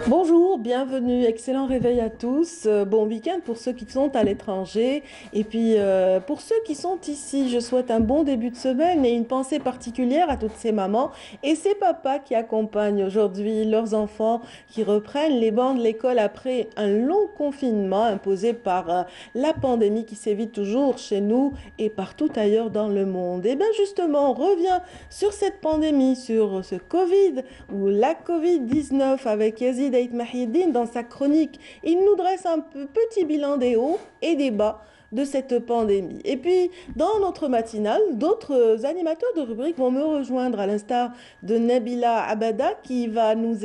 Bonjour, bienvenue, excellent réveil à tous. Bon week-end pour ceux qui sont à l'étranger. Et puis pour ceux qui sont ici, je souhaite un bon début de semaine et une pensée particulière à toutes ces mamans et ces papas qui accompagnent aujourd'hui leurs enfants qui reprennent les bancs de l'école après un long confinement imposé par la pandémie qui sévit toujours chez nous et partout ailleurs dans le monde. Et bien justement, on revient sur cette pandémie, sur ce Covid ou la Covid-19 avec Yazid Aït Mahiedine dans sa chronique. Il nous dresse un petit bilan des hauts et des bas de cette pandémie. Et puis, dans notre matinale, d'autres animateurs de rubrique vont me rejoindre, à l'instar de Nabila Abada, qui va nous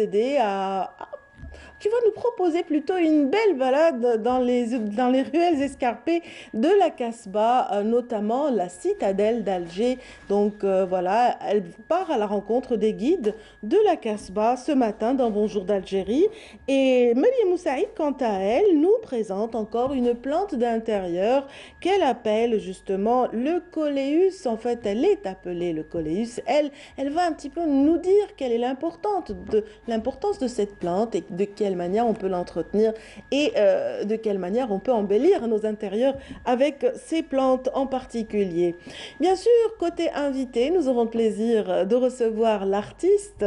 proposer plutôt une belle balade dans les ruelles escarpées de la Casbah, notamment la citadelle d'Alger. Donc voilà, elle part à la rencontre des guides de la Casbah ce matin dans Bonjour d'Algérie. Et Mariam Moussaïd, quant à elle, nous présente encore une plante d'intérieur qu'elle appelle justement le coléus. En fait, elle est appelée le coléus. Elle va un petit peu nous dire quelle est l'importance de cette plante et de quelle manière on peut l'entretenir et de quelle manière on peut embellir nos intérieurs avec ces plantes en particulier. Bien sûr, côté invité, nous aurons le plaisir de recevoir l'artiste,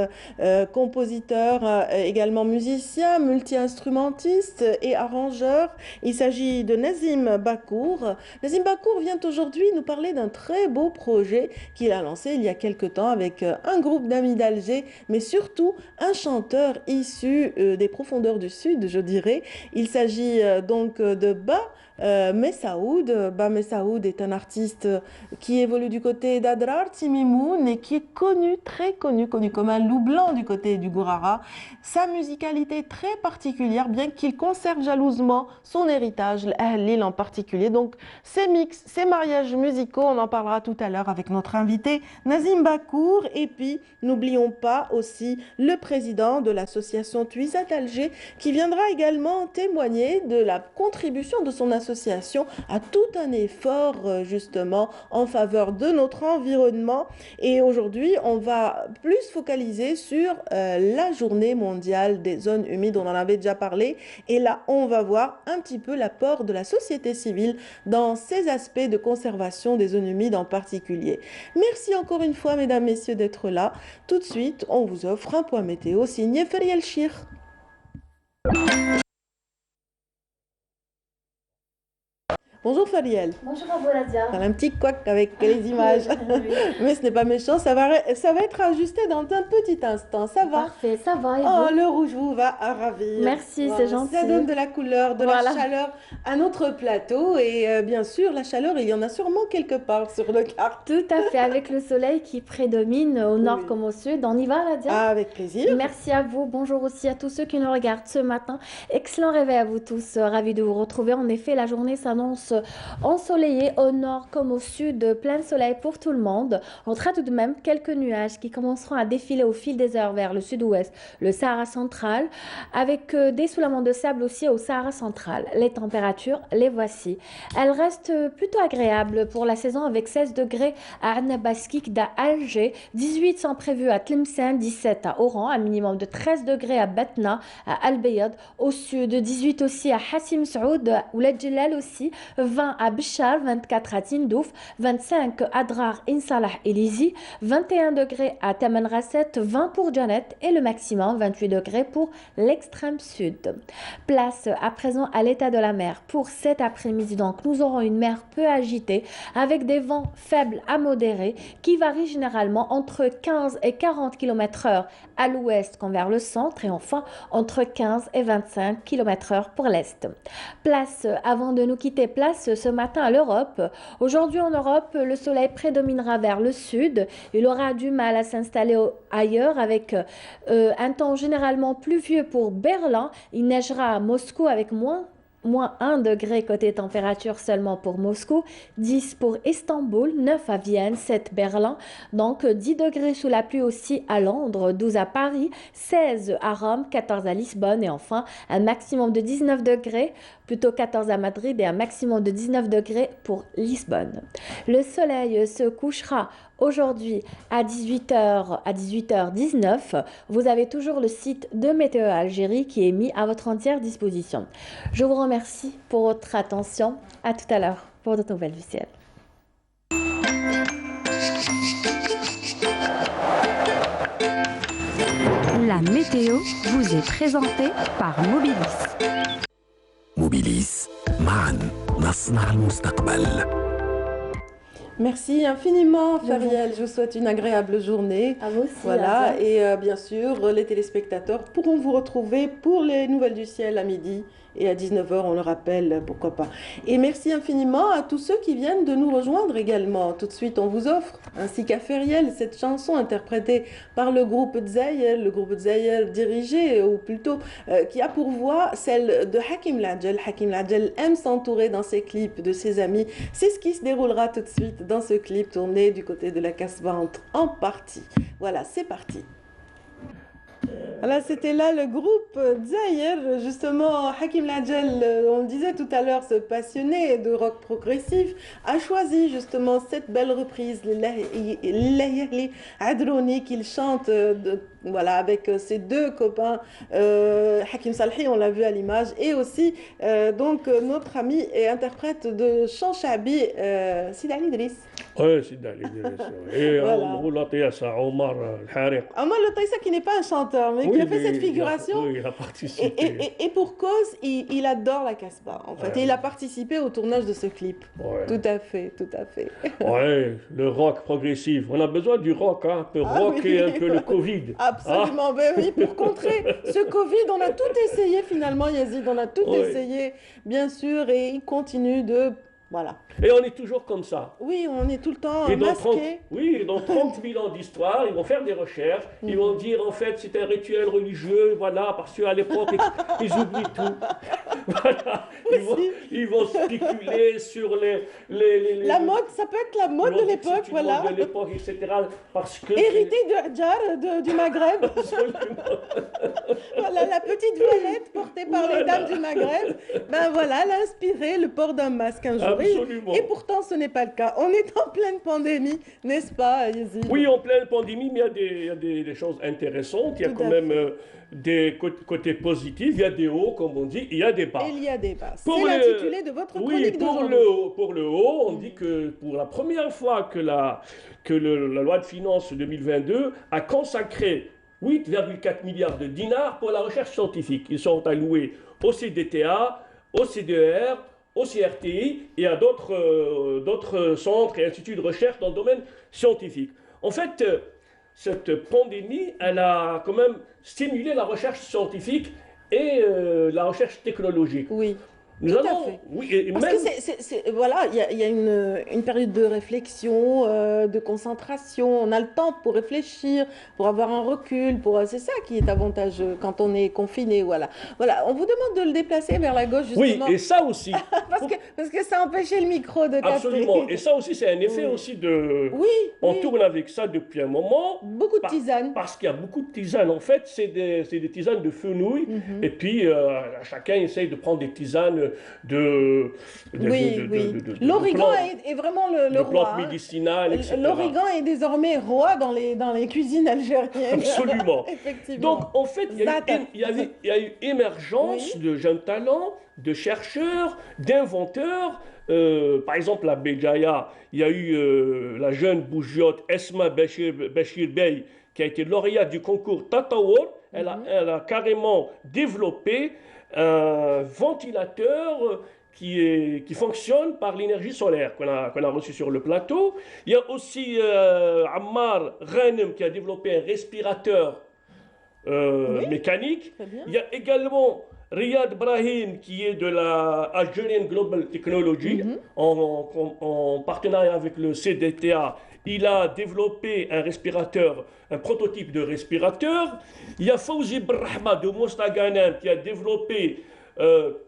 compositeur, également musicien, multi-instrumentiste et arrangeur. Il s'agit de Nazim Bakour. Nazim Bakour vient aujourd'hui nous parler d'un très beau projet qu'il a lancé il y a quelque temps avec un groupe d'amis d'Alger, mais surtout un chanteur issu des profondeurs du Sud, je dirais. Il s'agit donc de Messaoud. Ba Messaoud est un artiste qui évolue du côté d'Adrar, Timimoun, et qui est connu, très connu comme un loup blanc du côté du Gourara. Sa musicalité est très particulière, bien qu'il conserve jalousement son héritage, l'île en particulier. Donc, ces mix, ces mariages musicaux, on en parlera tout à l'heure avec notre invité Nazim Bakour. Et puis, n'oublions pas aussi le président de l'association Tuisat Alger qui viendra également témoigner de la contribution de son association à tout un effort justement en faveur de notre environnement. Et aujourd'hui, on va plus focaliser sur la journée mondiale des zones humides, on en avait déjà parlé. Et là, on va voir un petit peu l'apport de la société civile dans ces aspects de conservation des zones humides en particulier. Merci encore une fois, mesdames, messieurs, d'être là. Tout de suite, on vous offre un point météo signé Feriel Chir. Bonjour Fariel. Bonjour Aboladia. On a un petit couac avec les images. Oui. Mais ce n'est pas méchant, ça va être ajusté dans un petit instant. Ça va? Parfait, ça va et Oh, vous? le rouge vous va ravir. Merci, c'est Voilà, ça gentil. donne de la couleur, de la Voilà. chaleur à notre plateau. Et bien sûr, la chaleur, il y en a sûrement quelque part sur le carte. Tout à fait, avec le soleil qui prédomine au nord Oui. comme au sud. On y va, Ladia? Ah, avec plaisir. Merci à vous. Bonjour aussi à tous ceux qui nous regardent ce matin. Excellent réveil à vous tous. Ravi de vous retrouver. En effet, la journée s'annonce ensoleillée au nord comme au sud. Plein soleil pour tout le monde. On traite tout de même quelques nuages qui commenceront à défiler au fil des heures vers le sud-ouest, le Sahara central, avec des soulèvements de sable aussi au Sahara central. Les températures, les voici. Elles restent plutôt agréables pour la saison avec 16 degrés à Annabaskik à Alger, 18 sont prévus à Tlemcen, 17 à Oran, un minimum de 13 degrés à Batna, à Al Bayad, au sud, 18 aussi à Hassim Saoud, ou la Djellal aussi, 20 à Bchar, 24 à Tindouf, 25 à Drar, Insalah et Lizi, 21 degrés à Taman Rasset, 20 pour Janet et le maximum 28 degrés pour l'extrême sud. Place à présent à l'état de la mer pour cet après-midi. Donc nous aurons une mer peu agitée avec des vents faibles à modérés qui varient généralement entre 15 et 40 km/h à l'ouest comme vers le centre et enfin entre 15 et 25 km/h pour l'est. Place, avant de nous quitter, place ce matin à l'Europe. Aujourd'hui en Europe, le soleil prédominera vers le sud. Il aura du mal à s'installer ailleurs avec un temps généralement pluvieux pour Berlin. Il neigera à Moscou avec moins 1 degré côté température seulement pour Moscou, 10 pour Istanbul, 9 à Vienne, 7 Berlin, donc 10 degrés sous la pluie aussi à Londres, 12 à Paris, 16 à Rome, 14 à Lisbonne et enfin un maximum de 19 degrés, plutôt 14 à Madrid et un maximum de 19 degrés pour Lisbonne. Le soleil se couchera Aujourd'hui, à 18h, à 18h19, vous avez toujours le site de Météo Algérie qui est mis à votre entière disposition. Je vous remercie pour votre attention. À tout à l'heure pour de nouvelles du ciel. La météo vous est présentée par Mobilis. موبيليس معا نصنع المستقبل. Merci infiniment, Fariel. Je vous souhaite une agréable journée. À vous aussi. Voilà, et bien sûr, les téléspectateurs pourront vous retrouver pour les nouvelles du ciel à midi et à 19h, on le rappelle, pourquoi pas. Et merci infiniment à tous ceux qui viennent de nous rejoindre également. Tout de suite, on vous offre, ainsi qu'à Fariel, cette chanson interprétée par le groupe Dzaïel dirigé, ou plutôt qui a pour voix celle de Hakim Ladjel. Hakim Ladjel aime s'entourer dans ses clips de ses amis. C'est ce qui se déroulera tout de suite dans ce clip tourné du côté de la Casbah en partie. Voilà, c'est parti. Voilà, c'était là le groupe Dzaïer, justement. Hakim Ladjel, on le disait tout à l'heure, ce passionné de rock progressif, a choisi justement cette belle reprise, Lillahi Adroni, qu'il chante voilà, avec ses deux copains, Hakim Salhi, on l'a vu à l'image, et aussi donc notre ami et interprète de chant chabi, Sidi Ali Idriss. Oui, Sidi Ali Idriss. Et Omar El-Hariq. Omar Le Taïssa, qui n'est pas un chanteur, mais qui a fait cette figuration. Oui, il a participé. Et pour cause, il adore la Casbah, en fait. Et il a participé au tournage de ce clip. Ouais. Tout à fait, tout à fait. Oui, le rock progressif. On a besoin du rock, hein, un peu rocker, un peu le Covid. Absolument, ben oui, pour contrer ce Covid, on a tout essayé finalement, Yazid, on a tout essayé, bien sûr, et il continue de... Voilà. Et on est toujours comme ça. Oui, on est tout le temps et masqué. Oui, dans 30 000 ans d'histoire, ils vont faire des recherches, ils vont dire en fait c'est un rituel religieux, voilà, parce qu'à l'époque, ils oublient tout. Voilà, ils vont spéculer sur la mode, ça peut être la mode de l'époque, voilà. De l'époque, etc. Parce que... Hérité de Hadjar, du Maghreb. Voilà, la petite voilette portée par les dames du Maghreb. Ben voilà, elle a inspiré le port d'un masque un jour. Absolument. Et pourtant, ce n'est pas le cas. On est en pleine pandémie, n'est-ce pas, Yazid? Oui, en pleine pandémie, mais il y a des choses intéressantes. Il y a quand même des côtés positifs. Il y a des hauts, comme on dit, il y a des bas. Et il y a des bas. C'est l'intitulé de votre chronique d'aujourd'hui. Pour le haut, on dit que pour la première fois que la loi de finances 2022 a consacré 8,4 milliards de dinars pour la recherche scientifique. Ils sont alloués au CDTA, au CDR, au CRTI et à d'autres centres et instituts de recherche dans le domaine scientifique. En fait, cette pandémie, elle a quand même stimulé la recherche scientifique et la recherche technologique. Oui. Nous Tout allons, à fait. Oui, et Parce même, que voilà, il y a une période de réflexion, de concentration. On a le temps pour réfléchir, pour avoir un recul. C'est ça qui est avantageux quand on est confiné. Voilà. Voilà. On vous demande de le déplacer vers la gauche, justement. oui, et ça aussi. parce que ça empêchait le micro de capter. Absolument. Et ça aussi, c'est un effet aussi de... Oui. On tourne avec ça depuis un moment. Beaucoup de tisanes. Parce qu'il y a beaucoup de tisanes. En fait, c'est des tisanes de fenouil. Et puis, chacun essaye de prendre des tisanes L'origan est vraiment le roi. plantes médicinales, etc. L'origan est désormais roi dans les cuisines algériennes. Absolument. Effectivement. Donc, en fait, il y a eu émergence de jeunes talents, de chercheurs, d'inventeurs. Par exemple, à Béjaïa, il y a eu la jeune bougiote Esma Bachir Bey, qui a été lauréate du concours Tataour. Elle a carrément développé un ventilateur qui fonctionne par l'énergie solaire qu'on a reçu sur le plateau. Il y a aussi Ammar Ghanem qui a développé un respirateur mécanique. Il y a également Riyad Brahim qui est de la Algerian Global Technology en partenariat avec le CDTA. Il a développé un prototype de respirateur. Il y a Fawzi Brahma de Mostaganem qui a développé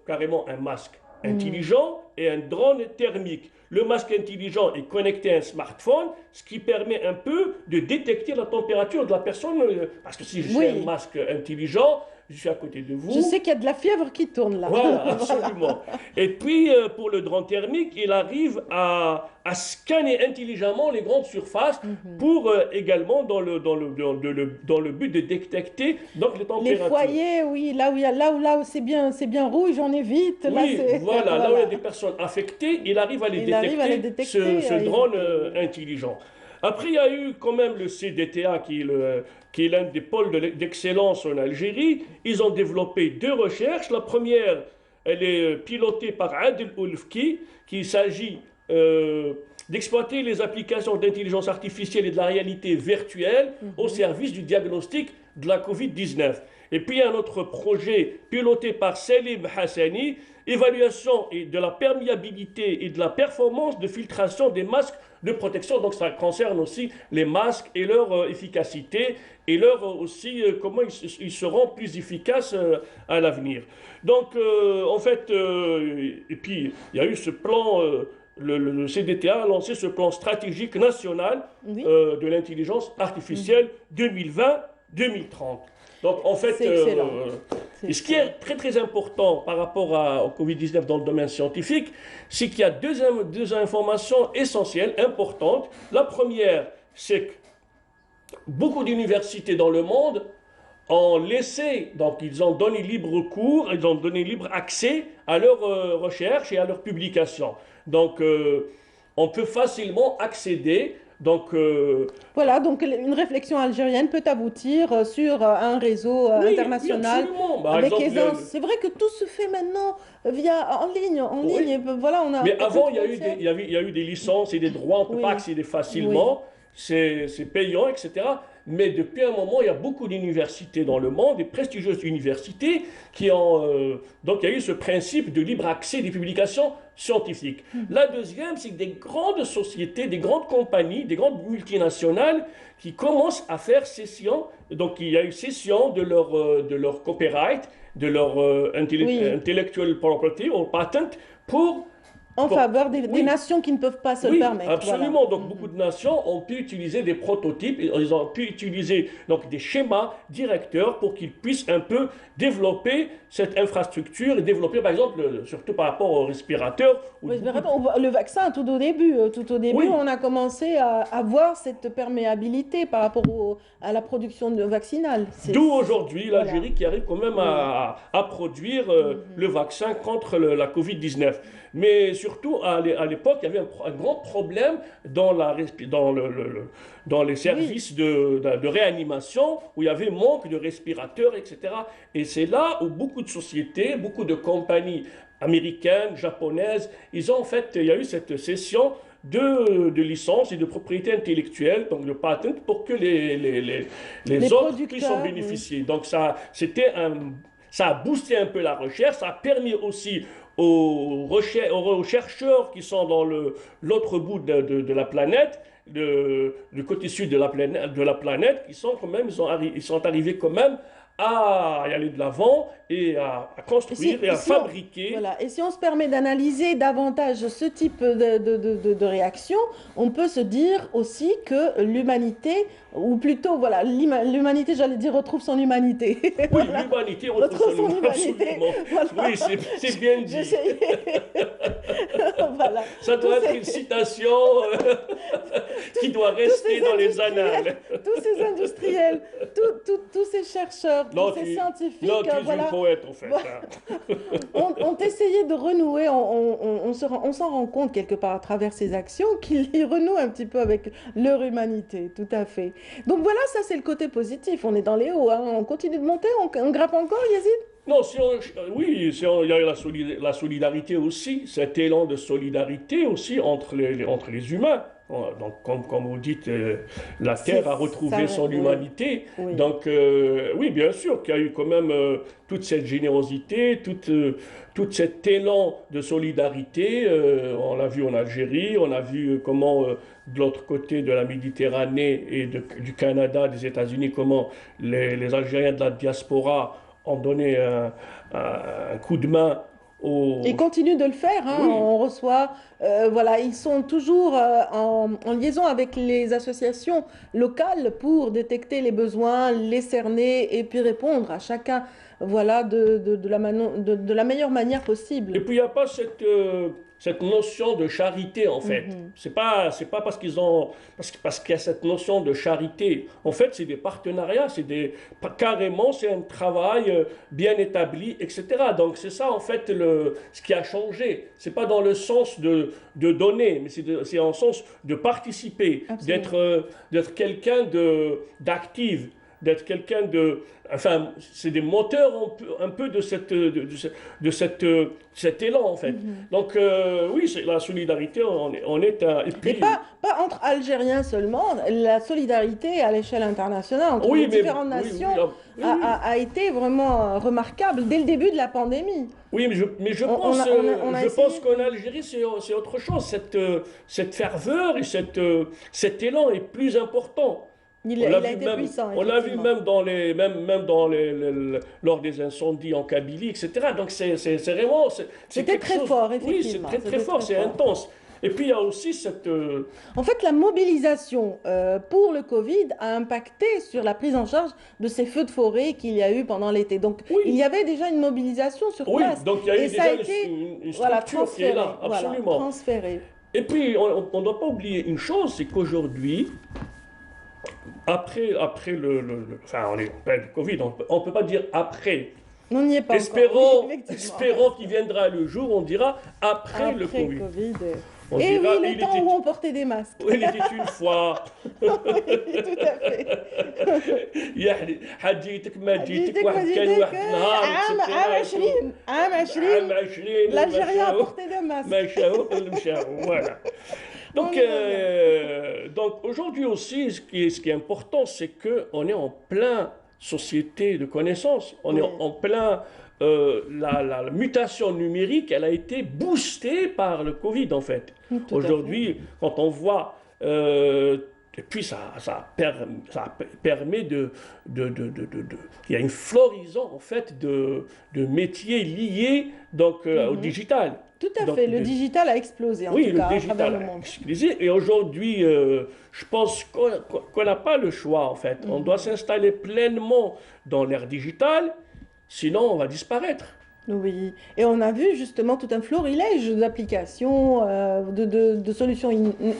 carrément un masque intelligent et un drone thermique. Le masque intelligent est connecté à un smartphone, ce qui permet un peu de détecter la température de la personne. Parce que si j'ai un masque intelligent, je suis à côté de vous. Je sais qu'il y a de la fièvre qui tourne là. Voilà, absolument. Et puis, pour le drone thermique, il arrive à scanner intelligemment les grandes surfaces pour également dans le but de détecter donc, les Les températures. foyers, oui, là où c'est bien rouge, on évite. Là, Oui, voilà, là où il y a des personnes affectées, il arrive à les Il détecter, arrive à les détecter, ce drone intelligent. Après, il y a eu quand même le CDTA qui est l'un des pôles d'excellence en Algérie. Ils ont développé deux recherches. La première, elle est pilotée par Adel Oulfki, qu'il s'agit d'exploiter les applications d'intelligence artificielle et de la réalité virtuelle au service du diagnostic de la Covid-19. Et puis un autre projet piloté par Selim Hassani, évaluation de la perméabilité et de la performance de filtration des masques de protection. Donc ça concerne aussi les masques et leur efficacité et leur aussi comment ils seront plus efficaces à l'avenir. Donc en fait, et puis il y a eu ce plan, le CDTA a lancé ce plan stratégique national Oui. de l'intelligence artificielle 2020-2030. Donc en fait, C'est excellent. et ce qui est très très important par rapport au Covid-19 dans le domaine scientifique, c'est qu'il y a deux informations essentielles, importantes. La première, c'est que beaucoup d'universités dans le monde ont laissé, donc ils ont donné libre cours, ils ont donné libre accès à leurs recherches et à leurs publications. Donc on peut facilement accéder. Donc, Voilà, donc une réflexion algérienne peut aboutir sur un réseau oui, international. absolument. Par Avec exemple, aisance. C'est vrai que tout se fait maintenant en ligne. Oui. Et voilà, on a mais plus avant, de il y frontières. il y a eu des licences et des droits, on ne peut Oui. pas accéder facilement, c'est payant, etc. Mais depuis un moment, il y a beaucoup d'universités dans le monde, des prestigieuses universités, qui ont... donc il y a eu ce principe de libre accès des publications scientifiques. La deuxième, c'est que des grandes sociétés, des grandes compagnies, des grandes multinationales qui commencent à faire cession. Donc il y a eu cession de leur copyright, de leur intellectual property ou patent pour... En Bon, faveur des oui. nations qui ne peuvent pas se le Oui, permettre. absolument. Voilà. Donc, beaucoup de nations ont pu utiliser des prototypes, ils ont pu utiliser donc, des schémas directeurs pour qu'ils puissent un peu développer cette infrastructure et développer, par exemple, surtout par rapport aux respirateurs. Oui, mais le vaccin, tout au début, Oui. on a commencé à voir cette perméabilité par rapport à la production vaccinale. D'où aujourd'hui Voilà. l'Algérie qui arrive quand même à produire le vaccin contre la Covid-19. Mais surtout, à l'époque, il y avait un grand problème dans les services de réanimation où il y avait manque de respirateurs, etc. Et c'est là où beaucoup de sociétés, beaucoup de compagnies américaines, japonaises, il y a eu cette cession de licences et de propriété intellectuelle, donc de patents, pour que les autres puissent en bénéficier. Donc ça a boosté un peu la recherche, ça a permis aussi aux chercheurs qui sont dans l'autre bout de la planète, du côté sud de la planète, qui sont quand même, ils sont arrivés quand même à y aller de l'avant et à construire et à fabriquer. Voilà. Et si on se permet d'analyser davantage ce type de réaction, on peut se dire aussi que l'humanité, ou plutôt, voilà, l'humanité, j'allais dire, retrouve son humanité. Oui, Voilà. l'humanité retrouve son humanité. Voilà. Oui, c'est bien dit. J'essayais. Voilà. Ça doit être une citation qui doit rester dans les annales. Tous ces industriels, tous ces chercheurs, tous ces scientifiques, non, tu es voilà, une poète en fait. Voilà. ont essayé de renouer, on s'en rend compte quelque part à travers ces actions qu'ils renouent un petit peu avec leur humanité, tout à fait. Donc voilà, ça c'est le côté positif, on est dans les hauts, hein. On continue de monter, on grimpe encore, Yazid? Non, il y a la solidarité aussi, cet élan de solidarité aussi entre les humains. Donc, comme vous dites, la Terre a retrouvé son humanité. Oui. Donc, oui, bien sûr qu'il y a eu quand même toute cette générosité, tout cet élan de solidarité. On l'a vu en Algérie, on a vu comment, de l'autre côté de la Méditerranée et du Canada, des États-Unis, comment les Algériens de la diaspora ont donné un coup de main Ils continuent de le faire, hein. Oui. On reçoit, voilà, ils sont toujours en liaison avec les associations locales pour détecter les besoins, les cerner et puis répondre à chacun voilà, de la meilleure manière possible. Et puis il n'y a pas cette notion de charité en fait. C'est pas parce qu'ils ont parce qu'il y a cette notion de charité. En fait, c'est des partenariats, carrément c'est un travail bien établi, etc. Donc c'est ça en fait ce qui a changé. C'est pas dans le sens de donner, mais c'est en sens de participer, d'être quelqu'un d'actif, d'être quelqu'un de... Enfin, c'est des moteurs un peu de cet élan, en fait. Donc, oui, c'est la solidarité, on est un... Et puis, Et pas entre Algériens seulement, la solidarité à l'échelle internationale entre les différentes nations a été vraiment remarquable dès le début de la pandémie. Oui, mais je pense qu'en Algérie, c'est autre chose. Cette ferveur et cet élan est plus important. Il a été puissant, on l'a vu même lors des incendies en Kabylie, etc. Donc c'est vraiment... C'était très fort, effectivement. Oui, c'est très fort, c'est intense. Et puis il y a aussi cette... En fait, la mobilisation pour le Covid a impacté sur la prise en charge de ces feux de forêt qu'il y a eu pendant l'été. Donc il y avait déjà une mobilisation sur place. Oui, donc il y a eu déjà une structure transféré, qui est là, absolument. Voilà, transféré. Et puis on ne doit pas oublier une chose, c'est qu'aujourd'hui... Après enfin, on est en plein Covid, on ne peut pas dire après. On n'y est pas espérons, encore. Oui, espérons qu'il viendra le jour où on dira après le Covid. On et dira, oui, le temps où on portait des masques. Oui, il était une fois. Oui, tout à fait. حجيتك ما جيتك واحد كان واحد النهار عام 20 l'Algérie a porté des masques. Voilà. Donc aujourd'hui aussi, ce qui est important, c'est qu'on est en plein société de connaissances. On est en plein... la mutation numérique, elle a été boostée par le Covid, en fait. Aujourd'hui, quand on voit... et puis ça permet il y a une floraison, en fait, de métiers liés donc, au digital. Tout à fait, le digital a explosé en tout cas à travers le monde. Et aujourd'hui, je pense qu'on n'a pas le choix en fait. On doit s'installer pleinement dans l'ère digitale, sinon on va disparaître. Oui, et on a vu justement tout un florilège d'applications, de solutions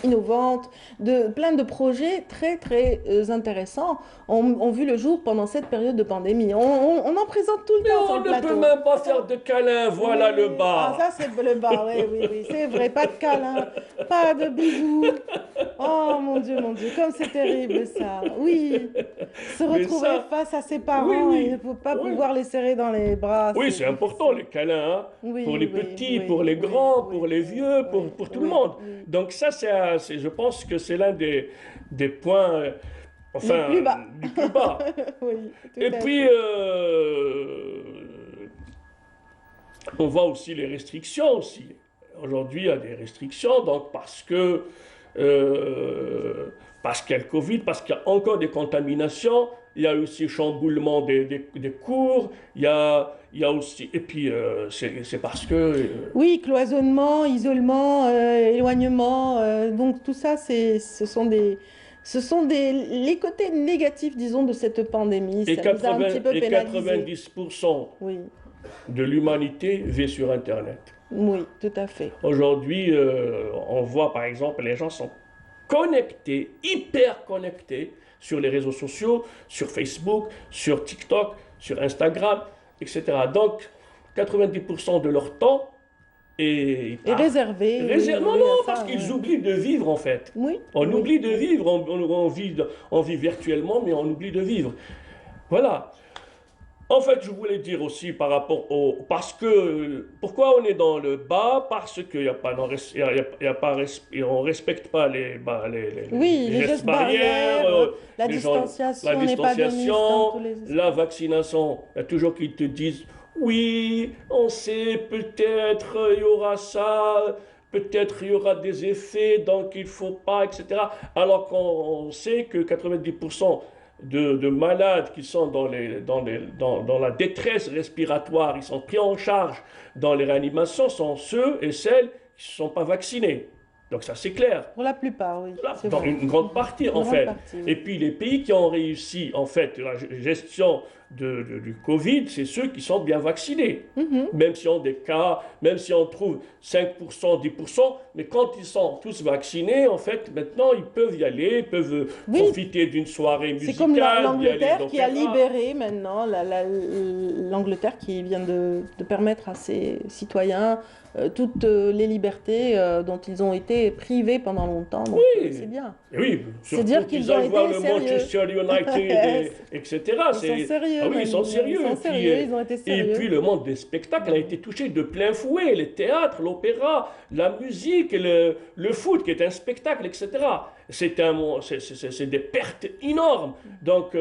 innovantes, de plein de projets très très intéressants ont vu le jour pendant cette période de pandémie. On en présente tout le temps sur le plateau. On ne peut même pas faire de câlins, voilà le bar. Ah, ça c'est le bar, oui, c'est vrai, pas de câlins, pas de bisous. Oh mon Dieu, comme c'est terrible ça. Oui, se retrouver face à ses parents et ne pas pouvoir les serrer dans les bras. Oui, c'est important. Les câlins, pour les petits, pour les grands, pour les vieux, pour tout le monde. Donc ça, je pense que c'est l'un des points, enfin, du plus bas. Et puis, on voit aussi les restrictions aussi. Aujourd'hui, il y a des restrictions, donc parce qu'il y a le Covid, parce qu'il y a encore des contaminations. Il y a aussi chamboulement des cours, il y a aussi... Et puis, c'est parce que... Oui, cloisonnement, isolement, éloignement, donc tout ça, ce sont les côtés négatifs, disons, de cette pandémie. Et, ça nous a un petit peu pénalisé. 90% de l'humanité vit sur Internet. Oui, tout à fait. Aujourd'hui, on voit, par exemple, les gens sont connectés, hyper connectés, sur les réseaux sociaux, sur Facebook, sur TikTok, sur Instagram, etc. Donc, 90% de leur temps est réservé. Non, parce qu'ils oublient de vivre, en fait. Oui. On oublie de vivre, on vit virtuellement, mais on oublie de vivre. Voilà. En fait, je voulais dire aussi par rapport pourquoi on est dans le bas, parce qu'il on respecte pas les gestes barrières, la distanciation n'est pas de mise dans tous les la vaccination. Il y a toujours qui te disent oui, on sait peut-être il y aura ça. Peut-être il y aura des effets, donc il ne faut pas, etc. Alors qu'on sait que 90% de malades qui sont dans la détresse respiratoire, ils sont pris en charge dans les réanimations, sont ceux et celles qui ne sont pas vaccinés. Donc ça c'est clair. Pour la plupart, oui. Dans une grande partie en fait. Et puis les pays qui ont réussi en fait la gestion du Covid, c'est ceux qui sont bien vaccinés. Même si on a des cas, même si on trouve 5%, 10%, mais quand ils sont tous vaccinés, en fait, maintenant, ils peuvent y aller, ils peuvent Oui. profiter d'une soirée musicale. C'est comme d'y aller l'Angleterre qui a d'opéra. libéré maintenant, l'Angleterre qui vient de permettre à ses citoyens toutes les libertés dont ils ont été privés pendant longtemps. Donc, Oui. c'est bien. Et oui, C'est surtout dire qu'ils ont aillent voir été le sérieux. Manchester United, etc. Ils sont sérieux. Ah oui, ils sont même. sérieux. Ils sont sérieux, ils ont été Et sérieux. puis le monde des spectacles a été touché de plein fouet. Les théâtres, l'opéra, la musique, le foot qui est un spectacle, etc. C'est des pertes énormes. Donc,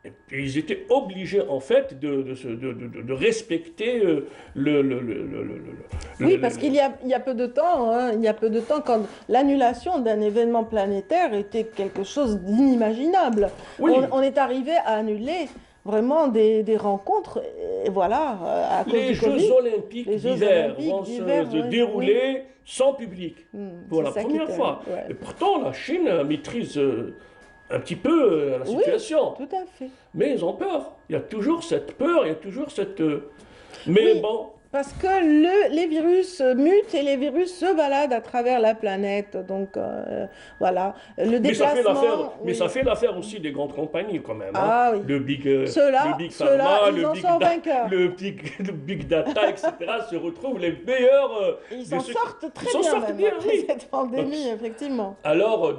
et puis ils étaient obligés en fait de respecter Oui, parce qu'il y a peu de temps, hein, il y a peu de temps, quand l'annulation d'un événement planétaire était quelque chose d'inimaginable. Oui. On est arrivé à annuler vraiment des rencontres, et voilà, à cause Les du Jeux Covid. olympiques Les Jeux d'hiver olympiques vont d'hiver, se ouais, dérouler sans public pour c'est la ça qui première était- fois. ouais. Et pourtant, la Chine maîtrise un petit peu la Oui, situation. tout à fait. Mais ils ont peur. Il y a toujours cette peur, il y a toujours cette... Mais Oui. bon, Parce que les virus mutent et les virus se baladent à travers la planète. Donc, voilà. Le mais ça fait déplacement... l'affaire, mais oui. ça fait l'affaire aussi des grandes compagnies quand même. Ah hein. oui. Le Big, Ceux-là, le Big ceux-là, Pharma, ils le en Big, sont vainqueurs. le Big Data, etc. se retrouvent les meilleurs. Ils de s'en ceux- sortent très Ils s'en bien, sortent même, bien, après oui. cette pandémie, effectivement. Alors,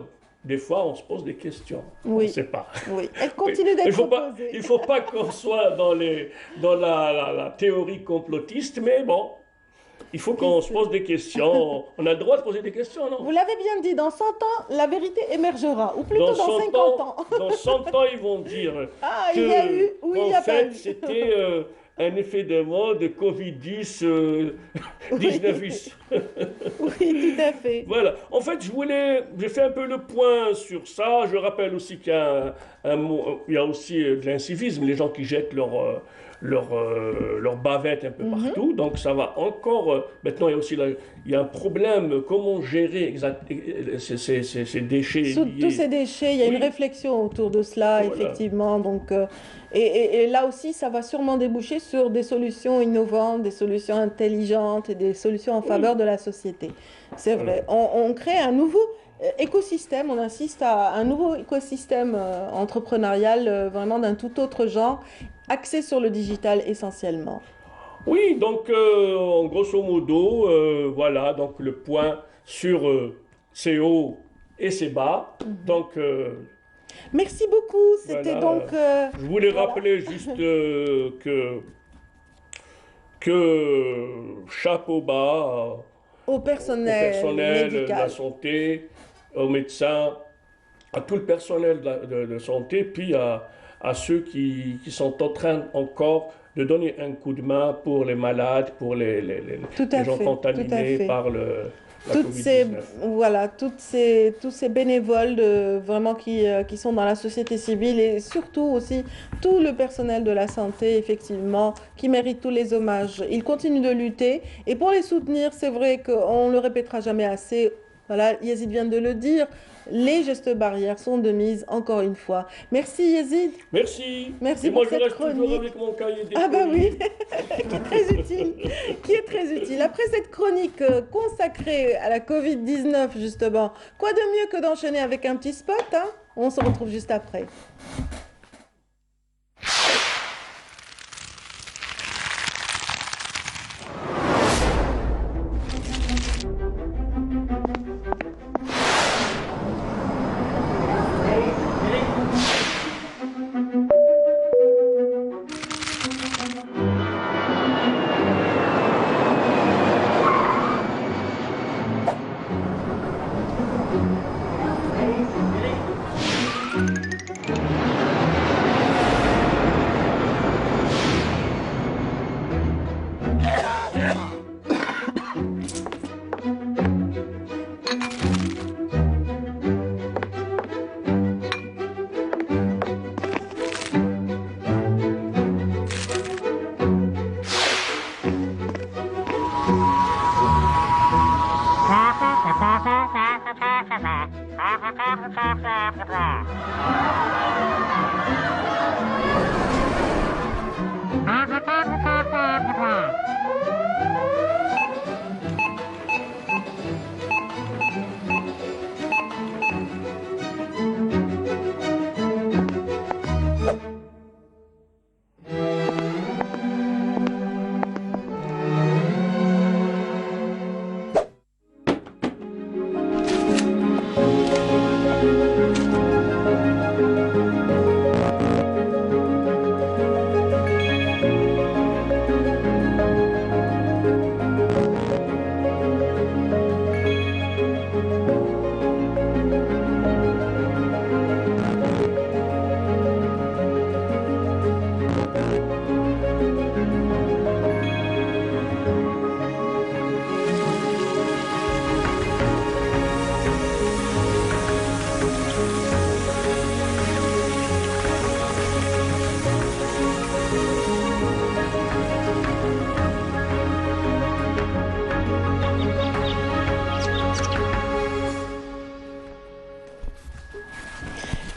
des fois, on se pose des questions. Oui. On ne sait pas. Oui, elle continue Il d'être faut pas, opposée. il faut pas qu'on soit dans la théorie complotiste, mais bon, il faut qu'on se pose des questions. On a le droit de poser des questions, non? Vous l'avez bien dit, dans 100 ans, la vérité émergera, ou plutôt dans 100 50 ans. Dans 100 ans, ils vont dire Ah, que, il y a eu ou il n'y a en pas fait, eu. c'était un effet de mode de Covid-10, 19 Oui, tout à fait. Voilà. En fait, j'ai fait un peu le point sur ça. Je rappelle aussi qu'il y a il y a aussi de l'incivisme, les gens qui jettent leur bavette un peu partout. Donc ça va encore. Maintenant, il y a aussi il y a un problème. Comment gérer ces déchets Sous liés. tous ces déchets, il y a Oui. une réflexion autour de cela, Voilà. effectivement. Donc, et là aussi, ça va sûrement déboucher sur des solutions innovantes, des solutions intelligentes et des solutions en faveur de la société. C'est vrai. On crée un nouveau écosystème, on insiste à un nouveau écosystème entrepreneurial vraiment d'un tout autre genre, axé sur le digital essentiellement. Oui, donc en grosso modo, voilà, donc le point sur ses hauts et ses bas. Donc, Merci beaucoup. C'était Voilà. donc. je voulais voilà. rappeler juste que chapeau bas Au au personnel, personnel de médical. la santé, aux médecins, à tout le personnel de santé, puis à ceux qui sont en train encore de donner un coup de main pour les malades, pour les Tout à gens fait, contaminés tout à fait. par la Toutes ces, Covid-19. voilà, tous ces bénévoles vraiment qui sont dans la société civile et surtout aussi tout le personnel de la santé, effectivement, qui mérite tous les hommages. Ils continuent de lutter et pour les soutenir, c'est vrai qu'on ne le répétera jamais assez. Voilà, Yazid vient de le dire, les gestes barrières sont de mise encore une fois. Merci Yazid. Merci. Merci Et moi, pour je cette reste toujours chronique. avec mon cahier des Ah bah oui, colis. qui est très utile, qui est très utile. Après cette chronique consacrée à la Covid-19 justement, quoi de mieux que d'enchaîner avec un petit spot, hein? On se retrouve juste après.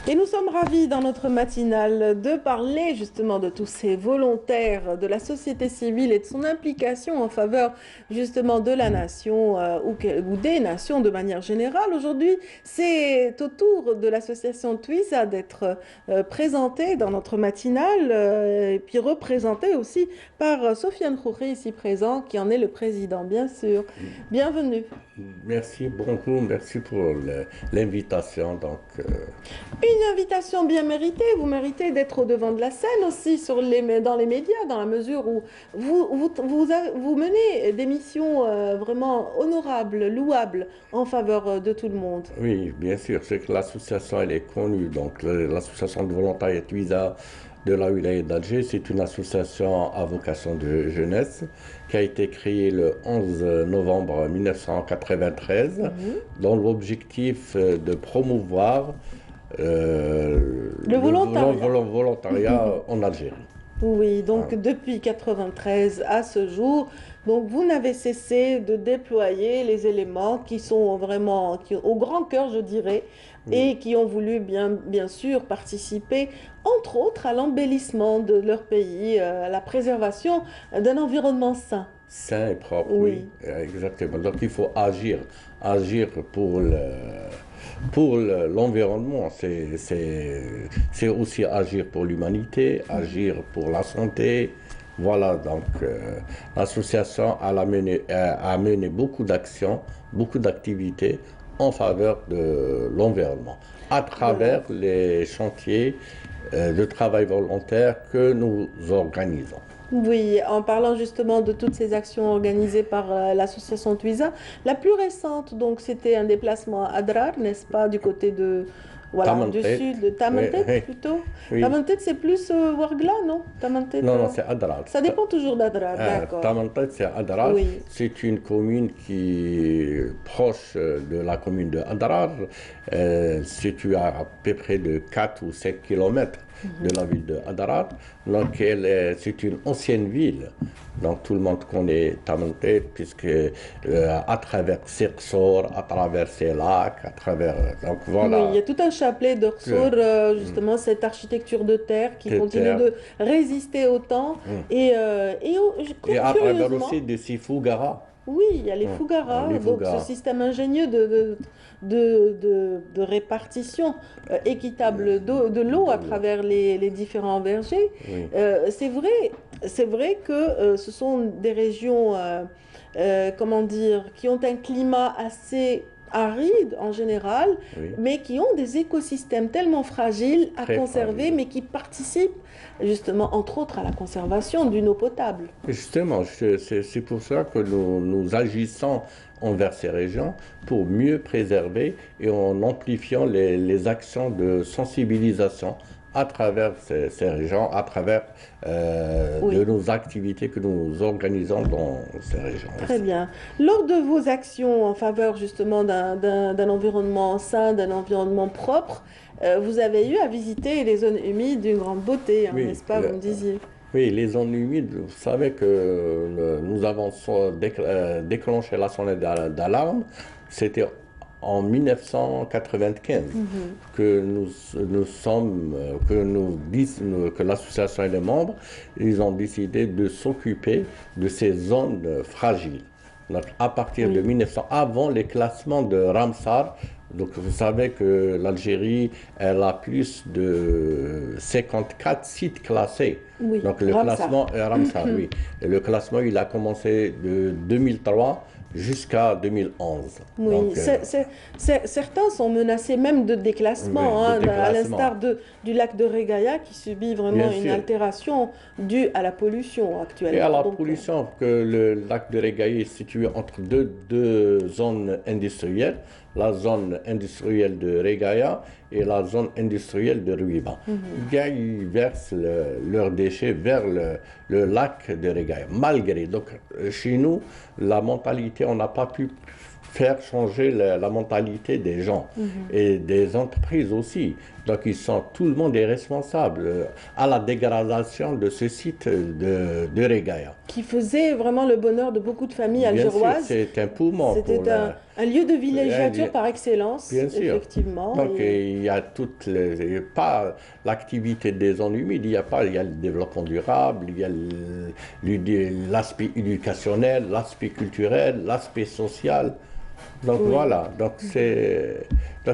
Et nous sommes ravis dans notre matinale de parler justement de tous ces volontaires de la société civile et de son implication en faveur justement de la nation ou des nations de manière générale. Aujourd'hui, c'est au tour de l'association Twiza d'être présentée dans notre matinale et puis représentée aussi par Sofiane Khoury ici présent qui en est le président, bien sûr. Bienvenue. Merci, bonjour, merci pour l'invitation. Une invitation bien méritée. Vous méritez d'être au devant de la scène aussi dans les médias, dans la mesure où vous menez des missions vraiment honorables, louables en faveur de tout le monde. Oui, bien sûr, c'est que l'association elle est connue. Donc l'association de volontariat Twiza de la wilaya d'Alger, c'est une association à vocation de jeunesse qui a été créée le 11 novembre 1993 dans l'objectif de promouvoir le volontariat en Algérie. Oui, donc depuis 93 à ce jour, donc vous n'avez cessé de déployer les éléments qui sont vraiment au grand cœur, je dirais, et qui ont voulu bien sûr participer, entre autres, à l'embellissement de leur pays, à la préservation d'un environnement sain. Sain et propre, oui, exactement. Donc il faut agir pour l'environnement, c'est aussi agir pour l'humanité, agir pour la santé. Voilà, donc l'association a mené beaucoup d'actions, beaucoup d'activités en faveur de l'environnement, à travers les chantiers de travail volontaire que nous organisons. Oui, en parlant justement de toutes ces actions organisées par l'association Twiza, la plus récente, donc c'était un déplacement à Adrar, n'est-ce pas, du côté du sud, de Tamantet plutôt. Oui. Tamantet, c'est plus Ouargla, non? Tamantet, non, c'est Adrar. Ça dépend toujours d'Adrar, d'accord. Tamantet, c'est Adrar. Oui. C'est une commune qui est proche de la commune de Adrar, située à peu près de 4 ou 5 kilomètres de la ville de Adrar. Donc c'est une ancienne ville. Donc tout le monde connaît Tamantet puisque à travers ses ressorts, à travers ses lacs, à travers donc voilà. Oui, il y a tout un chapelet de ressorts, justement cette architecture de terre qui continue de résister au temps et à travers aussi des Sifugara. Oui, il y a les Fougara, donc ce système ingénieux de répartition équitable de l'eau à travers les différents vergers. Oui. C'est vrai que ce sont des régions, comment dire, qui ont un climat assez arides en général, mais qui ont des écosystèmes tellement fragiles à conserver, mais qui participent justement, entre autres, à la conservation d'une eau potable. Justement, c'est pour ça que nous agissons envers ces régions pour mieux préserver et en amplifiant les actions de sensibilisation à travers ces régions, à travers de nos activités que nous organisons dans ces régions. Très bien. Lors de vos actions en faveur justement d'un environnement sain, d'un environnement propre, vous avez eu à visiter les zones humides d'une grande beauté, n'est-ce pas, vous me disiez? Oui, les zones humides, vous savez que nous avons déclenché la sonnette d'alarme, c'était en 1995 que l'association et les membres, ils ont décidé de s'occuper de ces zones fragiles. Donc, à partir de 1900, avant les classements de Ramsar, donc vous savez que l'Algérie, elle a plus de 54 sites classés. Oui, donc le classement Ramsar, oui. Et le classement, il a commencé de 2003 jusqu'à 2011. Oui, donc, certains sont menacés même de déclassement, à l'instar du lac de Reghaïa qui subit vraiment une altération due à la pollution actuellement. Et à la pollution, que le lac de Reghaïa est situé entre deux zones industrielles, la zone industrielle de Reghaïa et la zone industrielle de Ruiba. Ils versent leurs déchets vers le lac de Reghaïa. Malgré, donc chez nous, la mentalité, on n'a pas pu faire changer la mentalité des gens et des entreprises aussi. Donc tout le monde est responsable à la dégradation de ce site de Reghaïa. Qui faisait vraiment le bonheur de beaucoup de familles algéroises. C'est un poumon Un lieu de villégiature par excellence, bien sûr. effectivement. Donc il y a pas l'activité des zones humides, il y a le développement durable, il y a l'aspect éducationnel, l'aspect culturel, l'aspect social. Donc voilà, donc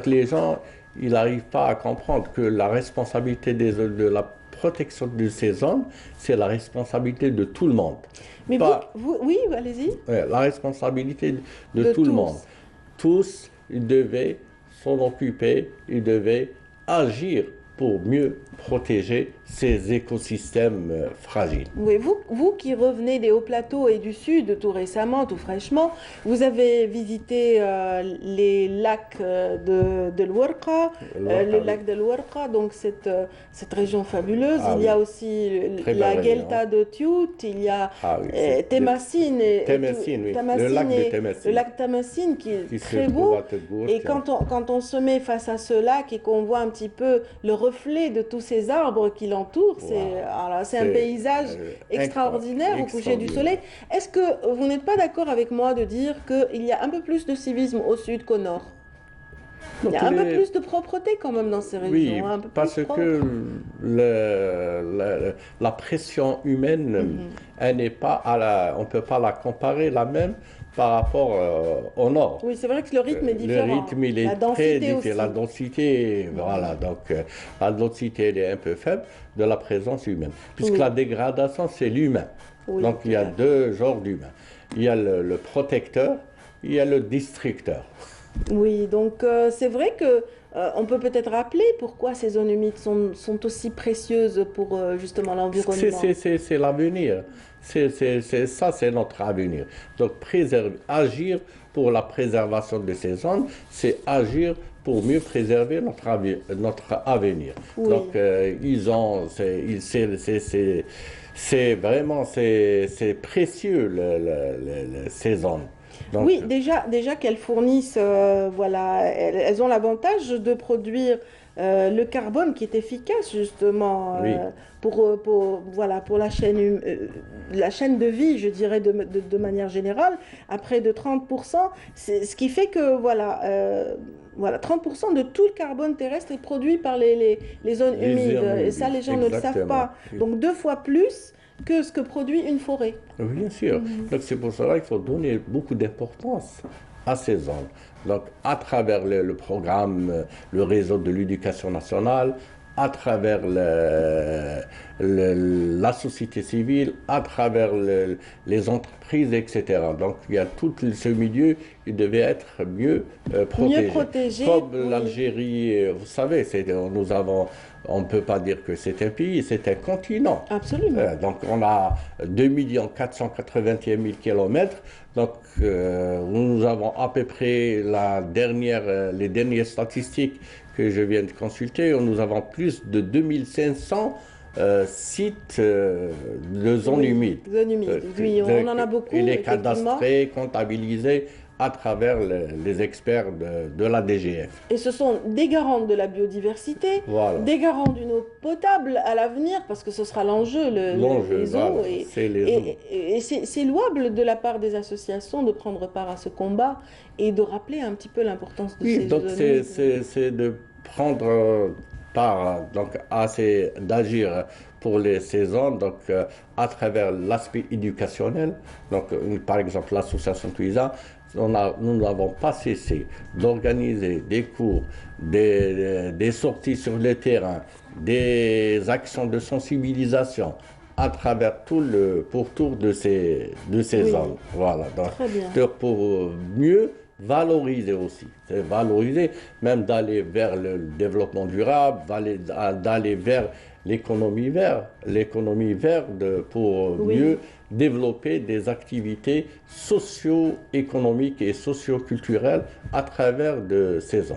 les gens, ils n'arrivent pas à comprendre que la responsabilité de la protection de ces zones, c'est la responsabilité de tout le monde. Mais oui, allez-y. La responsabilité de tout le monde. Tous, ils devaient s'en occuper, ils devaient agir pour mieux protéger ces écosystèmes fragiles. Oui, vous qui revenez des hauts plateaux et du sud tout récemment, tout fraîchement, vous avez visité les lacs de l'Ouarqa, le lac de l'Ouarqa, donc cette région fabuleuse. Il y a aussi la Guelta de Tiout, il y a Temassine, le lac de Temassine. Le lac Temassine qui est très beau. Et quand on se met face à ce lac et qu'on voit un petit peu le reflet de tous ces arbres qui l'entourent, c'est un paysage extraordinaire au coucher du soleil. Est-ce que vous n'êtes pas d'accord avec moi de dire qu'il y a un peu plus de civisme au sud qu'au nord? Il y a un peu plus de propreté quand même dans ces régions. Oui, parce que la pression humaine, elle n'est pas on ne peut pas la comparer la même par rapport au nord. Oui, c'est vrai que le rythme est différent. Le rythme, il est très différent. La densité, voilà, donc la densité, elle est un peu faible de la présence humaine. Puisque la dégradation, c'est l'humain. Donc il y a deux genres d'humains. Il y a le protecteur, il y a le destructeur. Oui, donc c'est vrai que on peut peut-être rappeler pourquoi ces zones humides sont aussi précieuses pour justement l'environnement. C'est l'avenir. C'est notre avenir. Donc agir pour la préservation de ces zones, c'est agir pour mieux préserver notre avenir. Oui. Donc c'est vraiment précieux ces zones. Donc, oui, déjà qu'elles fournissent, elles ont l'avantage de produire le carbone qui est efficace justement pour la chaîne de vie, je dirais de manière générale, à près de 30%. Ce qui fait que 30% de tout le carbone terrestre est produit par les zones humides. Et ça, les gens ne le savent pas. Donc 2 fois plus que ce que produit une forêt. Bien sûr. Donc c'est pour cela qu'il faut donner beaucoup d'importance à ces zones. Donc à travers le programme, le réseau de l'éducation nationale, à travers la société civile, à travers les entreprises, etc. Donc il y a tout ce milieu, il devait être mieux protégé. Comme l'Algérie, vous savez, on ne peut pas dire que c'est un pays, c'est un continent. Absolument. Donc on a 2 481 000 kilomètres. Donc nous avons à peu près les dernières statistiques que je viens de consulter. Nous avons plus de 2500 sites de zones humides. Zones humides, oui, on en a beaucoup. Il est cadastré, comptabilisé à travers les experts de la DGF. Et ce sont des garants de la biodiversité, des garants d'une eau potable à l'avenir, parce que ce sera l'enjeu, les eaux. Et c'est louable de la part des associations de prendre part à ce combat et de rappeler un petit peu l'importance de ces donc zones. c'est de prendre part, donc d'agir pour ces zones, donc à travers l'aspect éducationnel. Donc par exemple l'association Tuisa, nous n'avons pas cessé d'organiser des cours, des sorties sur le terrain, des actions de sensibilisation à travers tout le pourtour de ces zones. Voilà, donc pour mieux valoriser aussi. C'est valoriser, même d'aller vers le développement durable, d'aller vers l'économie verte, pour mieux développer des activités socio-économiques et socio-culturelles à travers ces zones.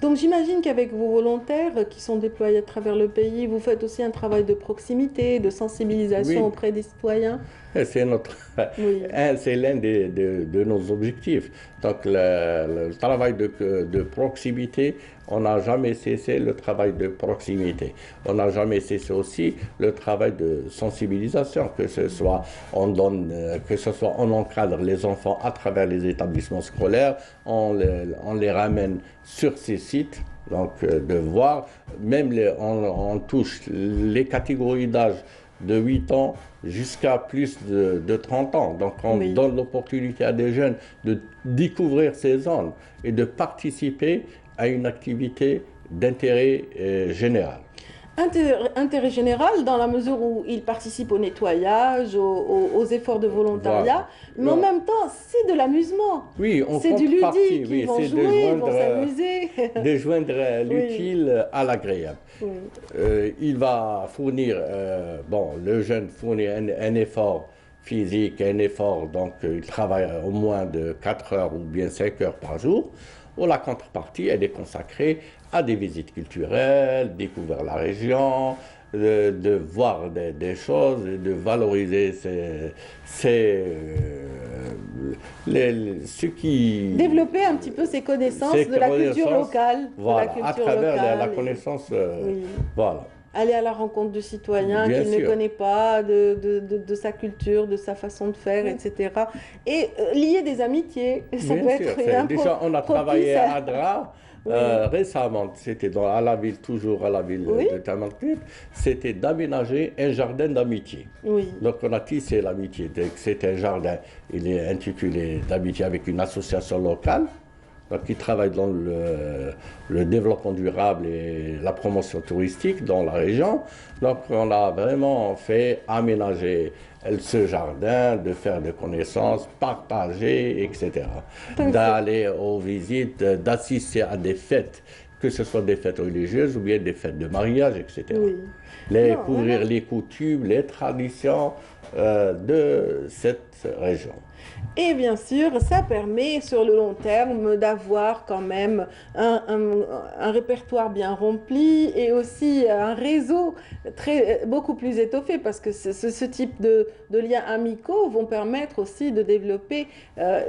Donc j'imagine qu'avec vos volontaires qui sont déployés à travers le pays, vous faites aussi un travail de proximité, de sensibilisation auprès des citoyens. C'est l'un de nos objectifs. Donc le travail de de proximité, on n'a jamais cessé le travail de proximité. On n'a jamais cessé aussi le travail de sensibilisation, que ce soit on encadre les enfants à travers les établissements scolaires, on les ramène sur ces sites. Donc de voir, même on touche les catégories d'âge de 8 ans jusqu'à plus de 30 ans. Donc on donne l'opportunité à des jeunes de découvrir ces zones et de participer à une activité d'intérêt général. Intérêt général dans la mesure où ils participent au nettoyage, aux efforts de volontariat, mais en même temps, c'est de l'amusement. Oui, c'est du ludique, ils vont jouer, ils vont s'amuser. De joindre l'utile à l'agréable. Il va fournir, le jeune fournit un effort physique, un effort, donc il travaille au moins de 4 heures ou bien 5 heures par jour. Où la contrepartie, elle est consacrée à des visites culturelles, découvrir la région, de voir des choses, de valoriser ce qui... Développer un petit peu ses connaissances de la culture locale. Voilà, à travers la connaissance, voilà. Aller à la rencontre du citoyen qu'il ne connaît pas, de sa culture, de sa façon de faire, etc. Et lier des amitiés, ça peut être déjà, on a travaillé à Adra récemment, c'était à la ville, toujours à la ville de Tamanrasset, c'était d'aménager un jardin d'amitié. Donc on a tissé l'amitié. C'est un jardin, il est intitulé d'amitié avec une association locale. Qui travaille dans le développement durable et la promotion touristique dans la région. Donc on a vraiment fait aménager ce jardin, de faire des connaissances, partager, etc. D'aller aux visites, d'assister à des fêtes, que ce soit des fêtes religieuses ou bien des fêtes de mariage, etc. Découvrir les coutumes, les traditions de cette région. Et bien sûr, ça permet sur le long terme d'avoir quand même un répertoire bien rempli et aussi un réseau beaucoup plus étoffé parce que ce type de liens amicaux vont permettre aussi de développer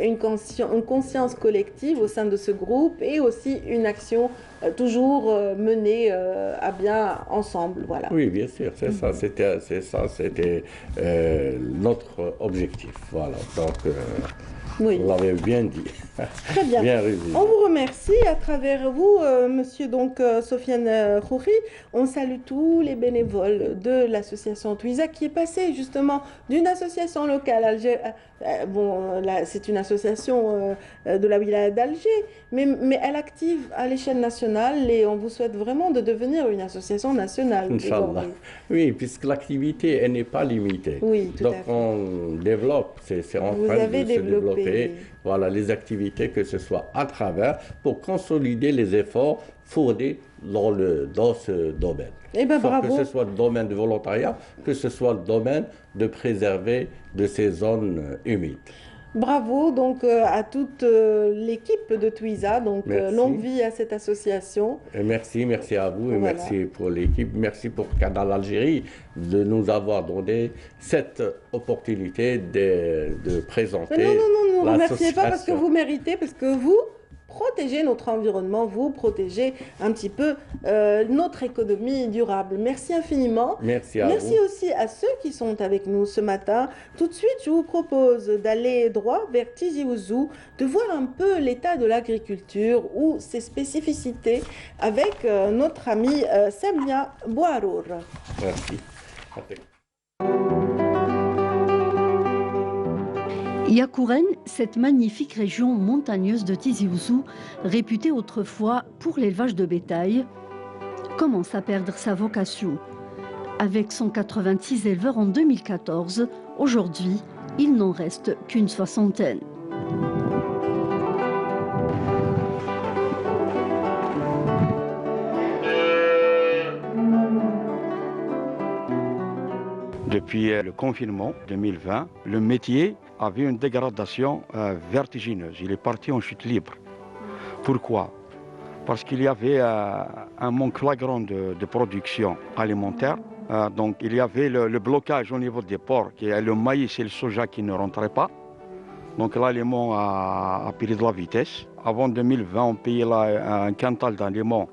une conscience collective au sein de ce groupe et aussi une action toujours menée à bien ensemble. Voilà. Oui, bien sûr, c'est ça, c'était notre objectif. Voilà, donc vous l'avez bien dit. Très bien. Bien résumé. On vous remercie à travers vous, monsieur Sofiane Khouri. On salue tous les bénévoles de l'association Twiza qui est passée justement d'une association locale c'est une association de la wilaya d'Alger, mais elle active à l'échelle nationale et on vous souhaite vraiment de devenir une association nationale. Inch'Allah. Oui, puisque l'activité, elle n'est pas limitée. Oui, tout donc à fait. on développe, c'est en train de se développer. Voilà, les activités, que ce soit à travers, pour consolider les efforts fournis dans ce domaine. Eh ben, bravo. Que ce soit le domaine de volontariat, que ce soit le domaine de préserver de ces zones humides. Bravo donc à toute l'équipe de Twiza, donc longue vie à cette association. Et merci à vous et merci pour l'équipe, merci pour Canal Algérie de nous avoir donné cette opportunité de présenter. Mais non, ne remerciez pas parce que vous méritez, parce que vous protégez notre environnement, vous protégez un petit peu notre économie durable. Merci infiniment. Merci à vous. Merci aussi à ceux qui sont avec nous ce matin. Tout de suite, je vous propose d'aller droit vers Tizi Ouzou, de voir un peu l'état de l'agriculture ou ses spécificités avec notre ami Samia Bouarour. Merci. Yakouren, cette magnifique région montagneuse de Tizi Ouzou, réputée autrefois pour l'élevage de bétail, commence à perdre sa vocation. Avec 186 éleveurs en 2014, aujourd'hui, il n'en reste qu'une soixantaine. Depuis le confinement 2020, le métier a vu une dégradation vertigineuse. Il est parti en chute libre. Pourquoi? Parce qu'il y avait un manque flagrant de production alimentaire. Donc il y avait le blocage au niveau des ports, qui est le maïs et le soja qui ne rentraient pas. Donc l'aliment a pris de la vitesse. Avant 2020, on payait un quintal d'aliment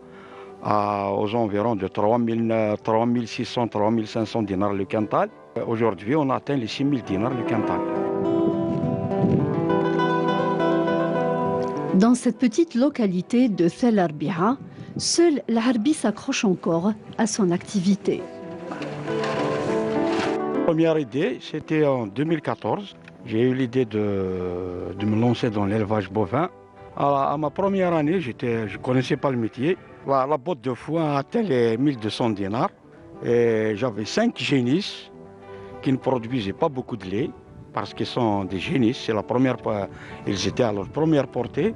aux environs de 3600, 3500 dinars le quintal. Aujourd'hui, on atteint les 6000 dinars le quintal. Dans cette petite localité de Thel Arbia, seul l'Arbi s'accroche encore à son activité. La première idée, c'était en 2014. J'ai eu l'idée de me lancer dans l'élevage bovin. À ma première année, je ne connaissais pas le métier. La botte de foin a atteint les 1200 dinars. Et j'avais 5 génisses qui ne produisaient pas beaucoup de lait parce qu'ils sont des génisses. Ils étaient à leur première portée.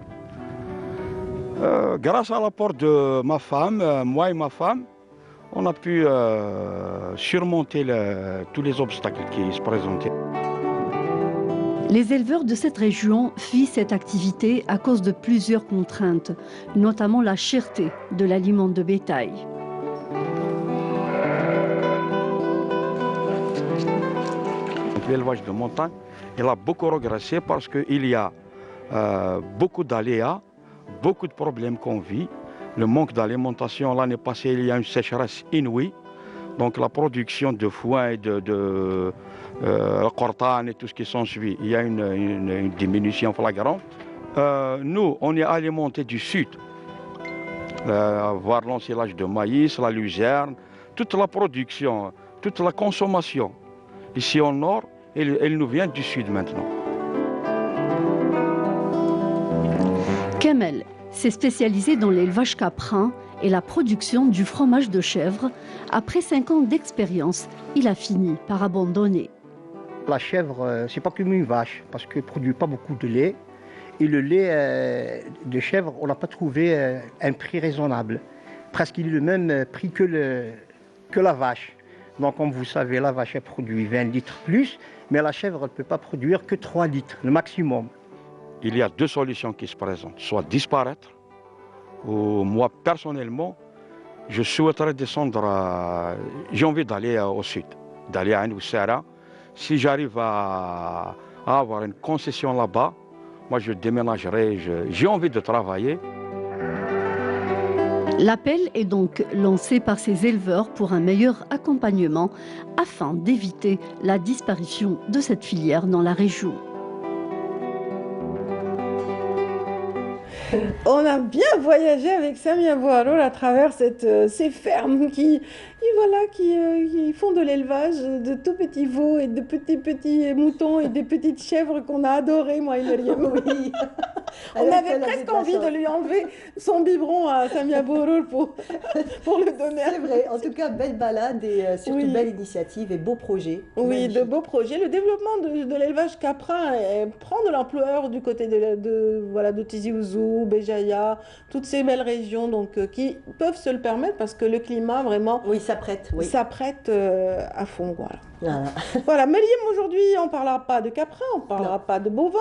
Grâce à l'apport de ma femme, moi et ma femme, on a pu surmonter tous les obstacles qui se présentaient. Les éleveurs de cette région fuient cette activité à cause de plusieurs contraintes, notamment la cherté de l'aliment de bétail. L'élevage de montagne, il a beaucoup régressé parce qu'il y a beaucoup d'aléas, beaucoup de problèmes qu'on vit. Le manque d'alimentation, l'année passée, il y a une sécheresse inouïe. Donc la production de foin et de cortane et tout ce qui s'ensuit, il y a une diminution flagrante. Nous, on est alimentés du sud, voir l'ensilage de maïs, la luzerne, toute la production, toute la consommation. Ici au nord, elle nous vient du sud maintenant. Kamel s'est spécialisé dans l'élevage caprin et la production du fromage de chèvre. Après 5 ans d'expérience, il a fini par abandonner. La chèvre, c'est pas comme une vache parce qu'elle ne produit pas beaucoup de lait. Et le lait de chèvre, on n'a pas trouvé un prix raisonnable. Presque il est le même prix que la vache. Donc comme vous savez, la vache elle produit 20 litres plus, mais la chèvre ne peut pas produire que 3 litres, le maximum. Il y a 2 solutions qui se présentent, soit disparaître, ou moi personnellement, je souhaiterais descendre, j'ai envie d'aller au sud, d'aller à Noussara. Si j'arrive à avoir une concession là-bas, moi je déménagerai, j'ai envie de travailler. L'appel est donc lancé par ces éleveurs pour un meilleur accompagnement afin d'éviter la disparition de cette filière dans la région. On a bien voyagé avec Samia Bouharour à travers ces fermes qui font de l'élevage de tout petits veaux et de petits moutons et des petites chèvres qu'on a adorées, moi et Myriam. Oui. On avait presque envie de lui enlever son biberon à Samia Bouharour pour le donner. C'est vrai, en tout cas, belle balade et surtout Oui. belle initiative et beau projet. Oui, Magnifique. de beaux projets. Le développement de l'élevage caprin prend de l'ampleur du côté de Tizi Ouzou, Béjaïa, toutes ces belles régions qui peuvent se le permettre parce que le climat vraiment Oui, ça prête. Oui. s'apprête à fond. Voilà. Voilà. Voilà, Myriam, aujourd'hui, on ne parlera pas de caprin, on ne parlera pas de bovin,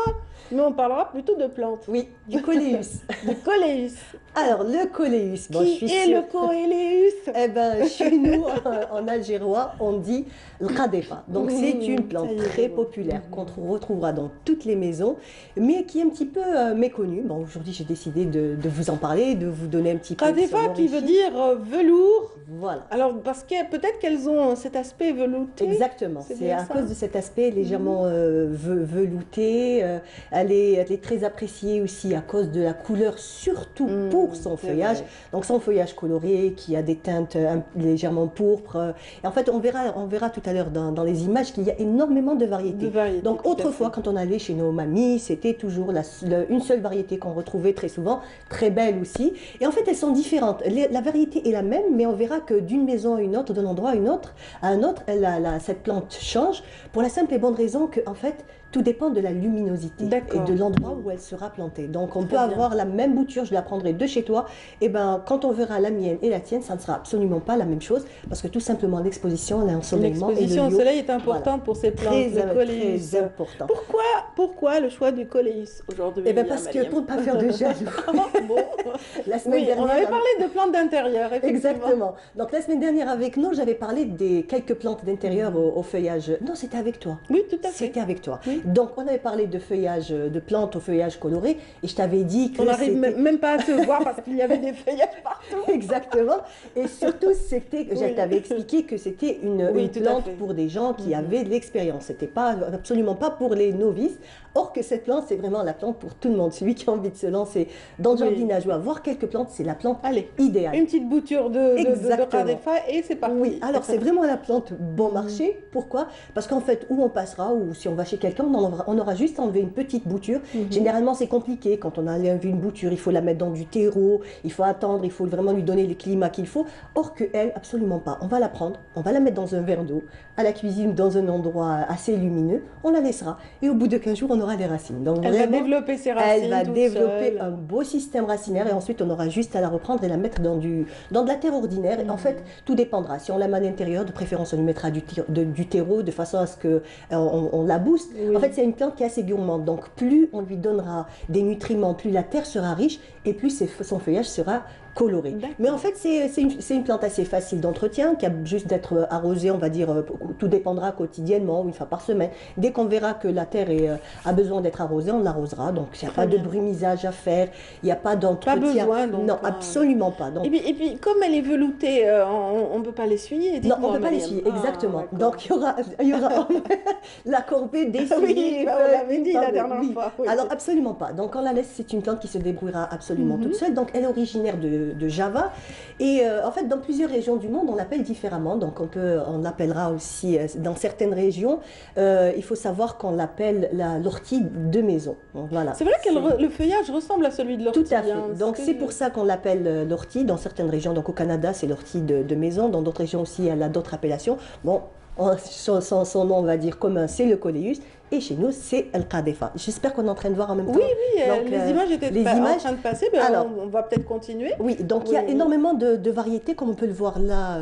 mais on parlera plutôt de plantes. Oui, du coléus. De coléus. Alors, le coléus. Bon, Qui est le coléus? Eh ben, chez nous, en algérois, on dit le kadefa. Donc, c'est une plante ça y est, très je vois. populaire qu'on retrouvera dans toutes les maisons, mais qui est un petit peu méconnue. Bon, aujourd'hui, j'ai décidé de vous en parler, de vous donner un petit peu de Kadefa son qui veut origine. dire velours. Voilà. Alors, parce que peut-être qu'elles ont cet aspect velouté. Exactement, C'est c'est bien à ça. cause de cet aspect légèrement velouté. Elle est très appréciée aussi à cause de la couleur, surtout pour son c'est feuillage. vrai. Donc son feuillage coloré qui a des teintes légèrement pourpres. Et en fait, on verra tout à l'heure dans les images qu'il y a énormément de variétés. De variétés, Donc tout à autrefois, fait. quand on allait chez nos mamies, c'était toujours une seule variété qu'on retrouvait très souvent, très belle aussi. Et en fait, elles sont différentes. La variété est la même, mais on verra que d'une maison à une autre, d'un endroit à un autre, cette plante change pour la simple et bonne raison que, en fait, tout dépend de la luminosité et D'accord. de l'endroit où elle sera plantée. Donc on Très peut bien. avoir la même bouture, je la prendrai de chez toi, et ben quand on verra la mienne et la tienne, ça ne sera absolument pas la même chose parce que tout simplement l'exposition, l'ensoleillement et le L'exposition au lieu, soleil est importante voilà. pour ces plantes, Très, le coléus. très important. Pourquoi le choix du coléus aujourd'hui? Eh ben parce que pour ne pas faire de jaloux, Bon. la semaine Oui, dernière, on avait parlé de plantes d'intérieur, effectivement. exactement. Donc la semaine dernière avec nous, j'avais parlé des quelques plantes d'intérieur au feuillage. Non, c'était avec toi. Oui, tout à fait. C'était avec toi. Oui. Donc, on avait parlé de feuillage, de plantes au feuillage coloré, et je t'avais dit que On n'arrive même pas à se voir parce qu'il y avait des feuillages partout. Exactement. Et surtout, je t'avais expliqué que c'était une plante pour des gens qui avaient de l'expérience. C'était pas, absolument pas pour les novices. Or que cette plante, c'est vraiment la plante pour tout le monde. Celui qui a envie de se lancer dans le jardinage ou avoir quelques plantes, c'est la plante idéale. Une petite bouture de Qadefa et c'est parti. Oui, alors c'est vraiment la plante bon marché. Pourquoi? Parce qu'en fait, où on passera, ou si on va chez quelqu'un, on aura juste enlevé une petite bouture. Généralement, c'est compliqué. Quand on a enlevé une bouture, il faut la mettre dans du terreau, il faut attendre, il faut vraiment lui donner le climat qu'il faut. Or que elle, absolument pas. On va la prendre, on va la mettre dans un verre d'eau, à la cuisine, dans un endroit assez lumineux, on la laissera. Et au bout de 15 jours, on aura des racines. Donc, elle va développer ses racines. Elle va développer un beau système racinaire et ensuite, on aura juste à la reprendre et la mettre dans de la terre ordinaire. Et en fait, tout dépendra. Si on la met à l'intérieur, de préférence, on lui mettra du terreau de façon à ce qu'on la booste. En fait, c'est une plante qui est assez gourmande. Donc, plus on lui donnera des nutriments, plus la terre sera riche et plus son feuillage sera coloré. Mais en fait, c'est une plante assez facile d'entretien, qui a juste d'être arrosée, on va dire, tout dépendra quotidiennement, ou une fois par semaine. Dès qu'on verra que la terre a besoin d'être arrosée, on l'arrosera. Donc, il n'y a pas de brumisage à faire, il n'y a pas d'entretien. Pas besoin, donc, non, absolument pas. Donc, et puis, comme elle est veloutée, on ne peut pas l'essuyer. Non, on ne peut pas l'essuyer, exactement. Donc, il y aura la corvée d'essuyer. Oui, on l'avait dit la dernière fois. Oui. Alors, absolument pas. Donc, on la laisse, c'est une plante qui se débrouillera absolument toute seule. Donc, elle est originaire de Java. Et en fait, dans plusieurs régions du monde, on l'appelle différemment. Donc, on l'appellera aussi dans certaines régions. Il faut savoir qu'on l'appelle l'ortie de maison. Voilà. C'est vrai que le feuillage ressemble à celui de l'ortie. Tout à fait. Donc, c'est pour ça qu'on l'appelle l'ortie dans certaines régions. Donc, au Canada, c'est l'ortie de maison. Dans d'autres régions aussi, elle a d'autres appellations. Bon, son nom, on va dire commun, c'est le coléus. Et chez nous, c'est El Qadefa. J'espère qu'on est en train de voir en même temps. Oui, donc, les images étaient en train de passer. Ben alors, on va peut-être continuer. Oui, donc il y a énormément de variétés, comme on peut le voir là.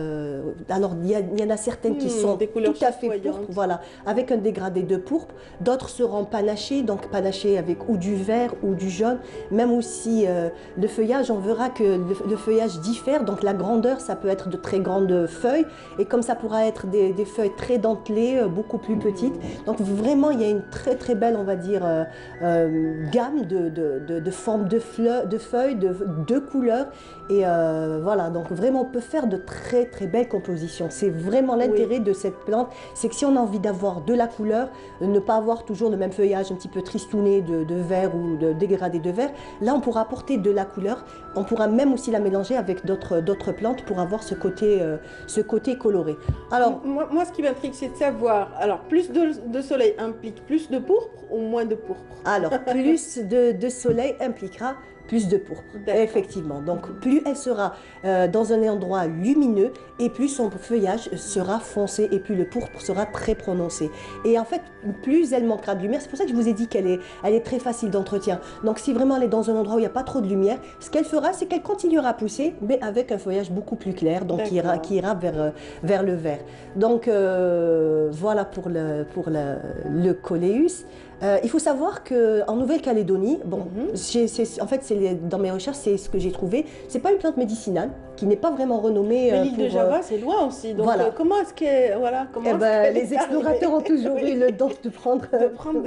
Alors, il y en a certaines qui sont des couleurs tout à fait pourpres, voilà, avec un dégradé de pourpre. D'autres seront panachées, donc panachées avec ou du vert ou du jaune. Même aussi le feuillage, on verra que le feuillage diffère. Donc, la grandeur, ça peut être de très grandes feuilles. Et comme ça pourra être des feuilles très dentelées, beaucoup plus petites. Donc, vraiment, il y a une très très belle, on va dire, gamme de formes de feuilles, de couleurs. Et voilà, donc vraiment, on peut faire de très très belles compositions. C'est vraiment l'intérêt de cette plante, c'est que si on a envie d'avoir de la couleur, ne pas avoir toujours le même feuillage un petit peu tristouné de vert ou de dégradé de vert, là on pourra apporter de la couleur. On pourra même aussi la mélanger avec d'autres plantes pour avoir ce côté coloré. Alors, moi ce qui m'intrigue, c'est de savoir, alors plus de soleil implique plus de pourpre ou moins de pourpre? Alors, plus de soleil impliquera plus de pourpre, effectivement. Donc, plus elle sera dans un endroit lumineux et plus son feuillage sera foncé et plus le pourpre sera très prononcé. Et en fait, plus elle manquera de lumière, c'est pour ça que je vous ai dit qu'elle est très facile d'entretien. Donc, si vraiment elle est dans un endroit où il n'y a pas trop de lumière, ce qu'elle fera, c'est qu'elle continuera à pousser, mais avec un feuillage beaucoup plus clair, donc qui ira vers le vert. Donc, voilà pour le coléus. Il faut savoir qu'en Nouvelle-Calédonie, bon, en fait, dans mes recherches, c'est ce que j'ai trouvé. C'est pas une plante médicinale qui n'est pas vraiment renommée. Mais l'île de Java, c'est loin aussi. Donc, voilà. Comment est-ce qu'elle. Voilà, les explorateurs ont toujours eu le don de prendre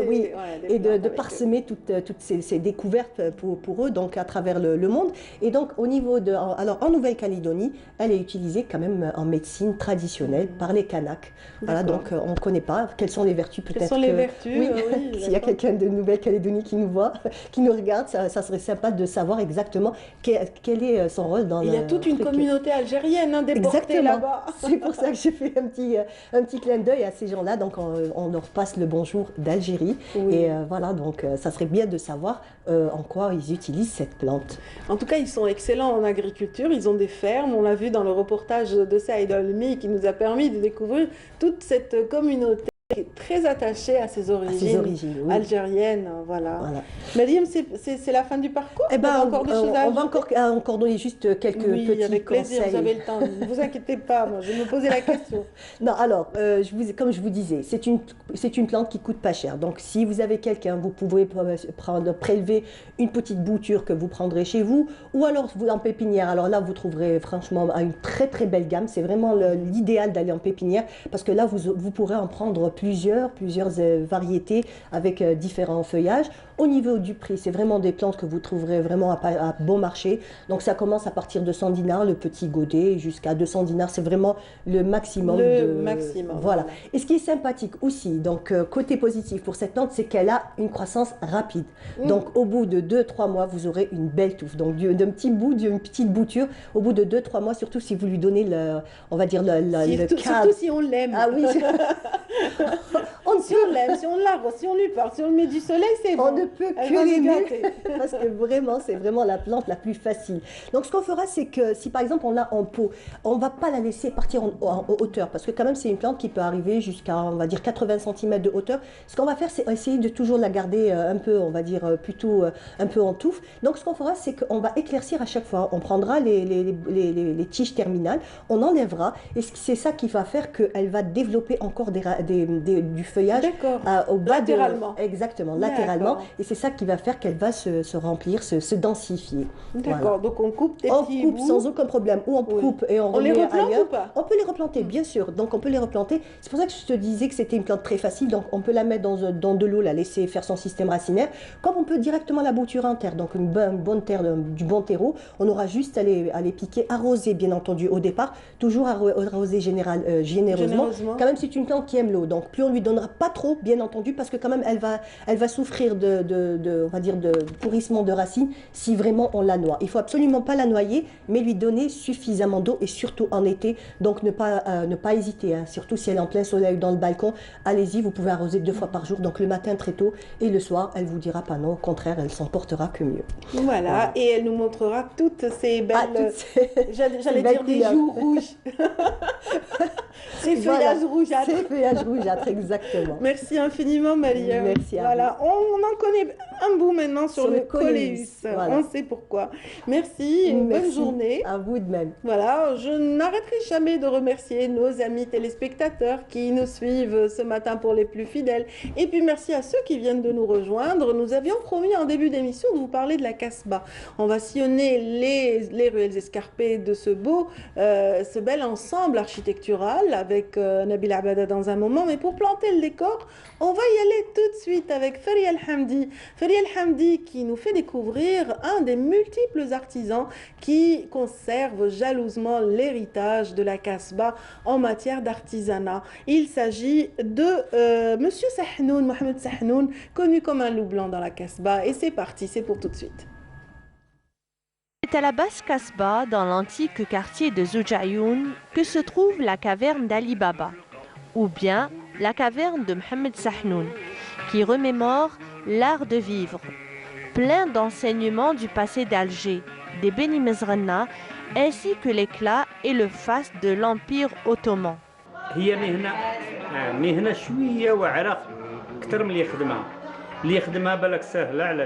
oui, et de parsemer toutes ces découvertes pour eux, donc à travers le monde. Et donc, au niveau de. Alors, en Nouvelle-Calédonie, elle est utilisée quand même en médecine traditionnelle par les Kanaks. Voilà, donc on ne connaît pas. Quelles sont les vertus peut-être? Quelles sont les vertus? Oui. S'il y a quelqu'un de Nouvelle-Calédonie qui nous voit, qui nous regarde, ça serait sympa de savoir exactement quel est son rôle dans Il y a toute une communauté algérienne déportée là-bas. C'est pour ça que j'ai fait un petit clin d'œil à ces gens-là. Donc on leur passe le bonjour d'Algérie. Oui. Et voilà, donc ça serait bien de savoir en quoi ils utilisent cette plante. En tout cas, ils sont excellents en agriculture. Ils ont des fermes. On l'a vu dans le reportage de Saïd Almi qui nous a permis de découvrir toute cette communauté très attachée à ses origines, oui. algériennes, voilà. Mariam, c'est la fin du parcours? Eh ben, encore des choses à on va encore donner juste quelques petits avec plaisir, conseils. Vous avez le temps, ne vous inquiétez pas, moi je vais me poser la question. Non, alors, comme je vous disais, c'est une plante qui coûte pas cher. Donc, si vous avez quelqu'un, vous pouvez prélever une petite bouture que vous prendrez chez vous, ou alors en pépinière. Alors là, vous trouverez franchement une très très belle gamme. C'est vraiment l'idéal d'aller en pépinière, parce que là, vous pourrez en prendre plusieurs variétés avec différents feuillages. Au niveau du prix, c'est vraiment des plantes que vous trouverez vraiment à bon marché. Donc ça commence à partir de 100 dinars, le petit godet, jusqu'à 200 dinars. C'est vraiment le maximum. Maximum. Voilà. Et ce qui est sympathique aussi, donc côté positif pour cette plante, c'est qu'elle a une croissance rapide. Donc au bout de 2-3 mois, vous aurez une belle touffe. Donc d'un petit bout, d'une petite bouture, au bout de 2-3 mois, surtout si vous lui donnez on va dire le cadre. Surtout si on l'aime. Ah oui. Si on l'aime, si on l'arrose, si on lui parle, si on lui met du soleil, c'est bon. On ne peut que l'aimer parce que vraiment, c'est vraiment la plante la plus facile. Donc ce qu'on fera, c'est que si par exemple on l'a en pot, on ne va pas la laisser partir en hauteur parce que quand même c'est une plante qui peut arriver jusqu'à, on va dire, 80 cm de hauteur. Ce qu'on va faire, c'est essayer de toujours la garder un peu, on va dire, plutôt un peu en touffe. Donc ce qu'on fera, c'est qu'on va éclaircir à chaque fois. On prendra les tiges terminales, on enlèvera et c'est ça qui va faire qu'elle va développer encore du feuillage au bas latéralement. Exactement, latéralement. Et c'est ça qui va faire qu'elle va se remplir, se densifier. D'accord, voilà. donc on coupe des petits bouts. On coupe sans aucun problème. Ou on coupe et on les remet replante ailleurs. ou pas? On peut les replanter, bien sûr. Donc on peut les replanter. C'est pour ça que je te disais que c'était une plante très facile. Donc on peut la mettre dans de l'eau, la laisser faire son système racinaire. Comme on peut directement la bouturer en terre. Donc une bonne terre, du bon terreau. On aura juste à les piquer, arroser bien entendu au départ. Toujours arroser généreusement. Quand même c'est une plante qui aime l'eau. Donc plus on lui donnera pas trop, bien entendu, parce que quand même elle va souffrir on va dire de pourrissement de racines si vraiment on la noie. Il faut absolument pas la noyer, mais lui donner suffisamment d'eau et surtout en été. Donc ne pas hésiter, hein. Surtout si elle est en plein soleil dans le balcon, allez-y, vous pouvez arroser 2 fois par jour, donc le matin très tôt et le soir, elle vous dira pas non, au contraire, elle s'en portera que mieux. Voilà, et elle nous montrera toutes ces belles, j'allais dire des joues rouges. Ces feuillages rougeâtres. Ces feuillages rougeâtres, exactement. Merci infiniment, Maria. Merci à voilà, vous. on en connaît un bout maintenant sur le coléus. Voilà. On sait pourquoi. Merci, bonne journée. À vous de même. Voilà, je n'arrêterai jamais de remercier nos amis téléspectateurs qui nous suivent ce matin pour les plus fidèles. Et puis merci à ceux qui viennent de nous rejoindre. Nous avions promis en début d'émission de vous parler de la Casbah. On va sillonner les ruelles escarpées de ce bel ensemble architectural avec Nabil Abada dans un moment. Mais pour planter le décor, on va y aller tout de suite avec Faria El-Hamdi. Faria El-Hamdi qui nous fait découvrir un des multiples artisans qui conservent jalousement l'héritage de la Casbah en matière d'artisanat. Il s'agit de Monsieur Sahnoun, Mohamed Sahnoun, connu comme un loup blanc dans la Casbah. Et c'est parti, c'est pour tout de suite. C'est à la basse Casbah, dans l'antique quartier de Zoujayoun, que se trouve la caverne d'Ali Baba, ou bien la caverne de Mohamed Sahnoun, qui remémore l'art de vivre, plein d'enseignements du passé d'Alger, des Beni Mezrana, ainsi que l'éclat et le faste de l'Empire ottoman. هي مهنة شوية وعرة أكثر من اللي يخدمها. اللي يخدمها بالك سهلة على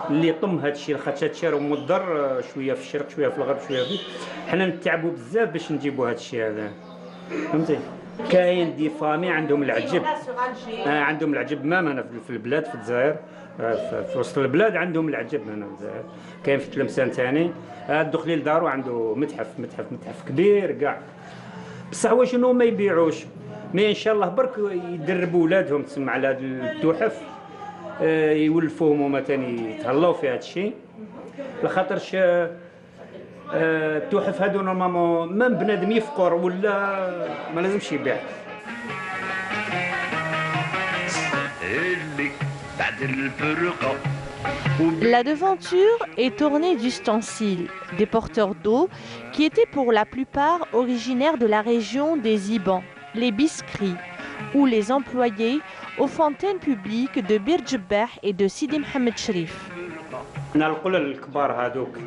اللي يطم هذا الشيء، خاطر هذا الشيء راه مضر شوية في الشرق شوية في الغرب شوية في. حنا نتعبوا بزاف باش نجيبوا هذا الشيء هذا. فهمتي؟ كاين دي فامي عندهم العجب. عندهم العجب مام هنا في البلاد في الجزائر. في وسط البلاد عندهم العجب هنا في الجزائر. كاين في تلمسان ثاني. الدخلي لدارو عنده متحف كبير كاع. بصح واش انهم ما يبيعوش، مي ان شاء الله برك يدربوا ولادهم تسمى على هاد التحف، يولفوهم هما ثاني يتهلاو في هذا الشيء، لخاطرش التحف هادو نورمالمون مام بنادم يفقر ولا ما لازمش يبيع. La devanture est ornée d'ustensiles, des porteurs d'eau qui étaient pour la plupart originaires de la région des Ibans, les biscris, ou les employés aux fontaines publiques de Bir Djebbah et de Sidi Mohamed Cherif. القلل الكبار هذوك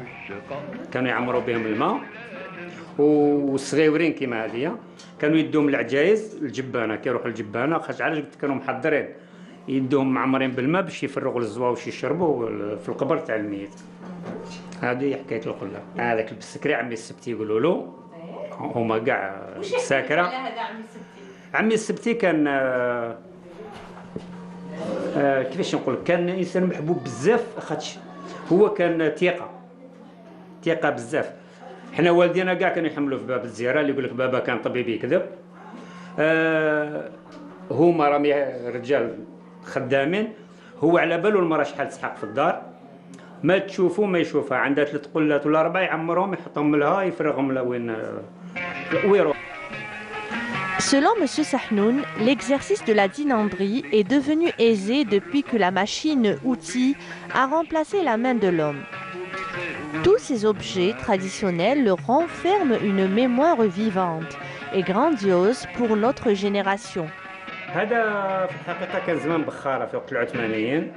كانوا يعمروا بهم الماء، والصغيورين كيما هذيا كانوا يدوهم العجايز الجبانه، كيروحوا الجبانه خاطر علاش قلت كانوا محضرين يدوهم معمرين بالماء باش يفرغوا الزوا واش يشربوا في القبر تاع الميت. هذه حكايه القله. هذاك البسكري عمي السبتي يقولوا له، هما كاع ساكره. عمي السبتي كان كيفاش نقول، كان انسان محبوب بزاف، خاطش هو كان ثقه بزاف. حنا والدينا كاع كانوا يحملوا في باب الزياره، اللي يقول لك بابا كان طبيب يكذب. هما راهم رجال خدامين، هو على بالو المراه شحال تسحق في الدار، ما تشوفوا ما يشوفها، عندها 3 قلات ولا 4 يعمرهم يحطهم لها يفرغهم لها وين يروح. Selon M. Sahnoun, l'exercice de la dinanderie est devenu aisé depuis que la machine-outil a remplacé la main de l'homme. Tous ces objets traditionnels renferment une mémoire vivante et grandiose pour notre génération. هذا في الحقيقة كان زمان بخارة في وقت العثمانيين،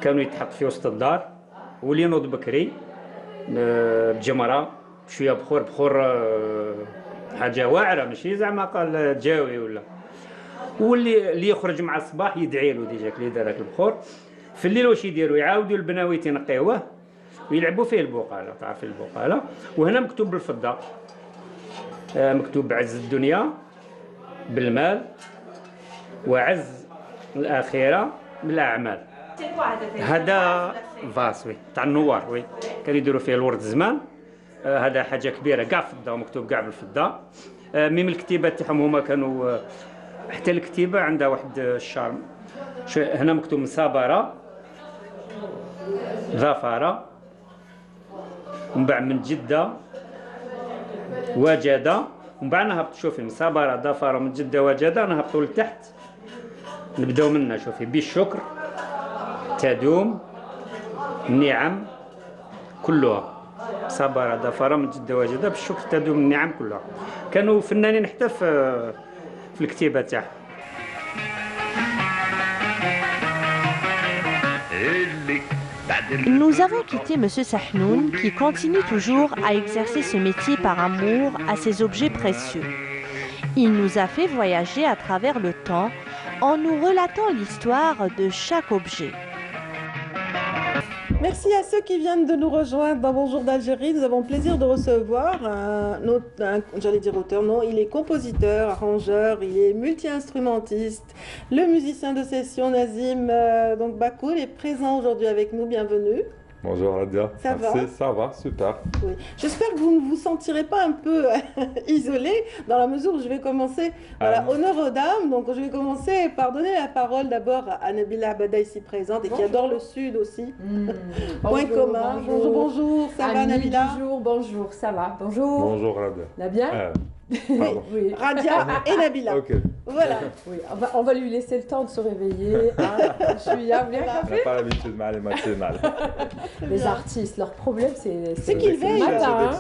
كانوا يتحط في وسط الدار واللي ينوض بكري بجمرة شوية بخور حاجة واعرة ماشي زعما قال جاوي ولا، واللي يخرج مع الصباح يدعي له ديجاك اللي دار هذاك البخور. في الليل واش يديروا؟ يعاودوا البناويت ينقيوه ويلعبوا فيه البقالة، تعرفي البقالة، وهنا مكتوب بالفضة، مكتوب عز الدنيا بالمال وعز الآخرة بالأعمال. هذا فاس وي تاع النوار، وي كانوا يديروا فيه الورد زمان. هذا حاجة كبيرة كاع فضة ومكتوب كاع بالفضة. ميم الكتيبة تاعهم هما كانوا حتى الكتيبة عندها واحد الشارم. هنا مكتوب مصابرة ظفرة، ومن بعد من جدة وجدة، ومن بعد نهبط شوفي مصابرة ظفرة من جدة وجدة، نهبطوا لتحت نبداو منها. شوفي بالشكر تدوم النعم كلها، صبر ظفر من جدة وجدة، بالشكر تدوم النعم كلها. كانوا فنانين حتى في الكتيبة تاعهم. Nous avons quitté M. Sahnoun qui continue toujours à exercer ce métier par amour à ces objets précieux. Il nous a fait voyager à travers le temps en nous relatant l'histoire de chaque objet. Merci à ceux qui viennent de nous rejoindre dans Bonjour d'Algérie. Nous avons le plaisir de recevoir j'allais dire auteur, non, il est compositeur, arrangeur, il est multi-instrumentiste, le musicien de session Nazim donc Bakoul est présent aujourd'hui avec nous. Bienvenue. Bonjour Radia. Ça Merci, va? ça va, super. Oui. J'espère que vous ne vous sentirez pas un peu isolé dans la mesure où je vais commencer, voilà, honneur aux dames. Donc je vais commencer par donner la parole d'abord à Nabila Abada ici présente et qui adore le Sud aussi. Point commun. Bonjour, bonjour. Ça va Nabila? Bonjour, bonjour. Ça va? Bonjour. Bonjour Radia. La bien? Oui. Radia et Nabila. Ok. Voilà. Oui, on va lui laisser le temps de se réveiller. Hein. Je suis là, bien On café. n'a pas l'habitude, mais elle est matinale. Les artistes, leur problème, c'est qu'ils veillent.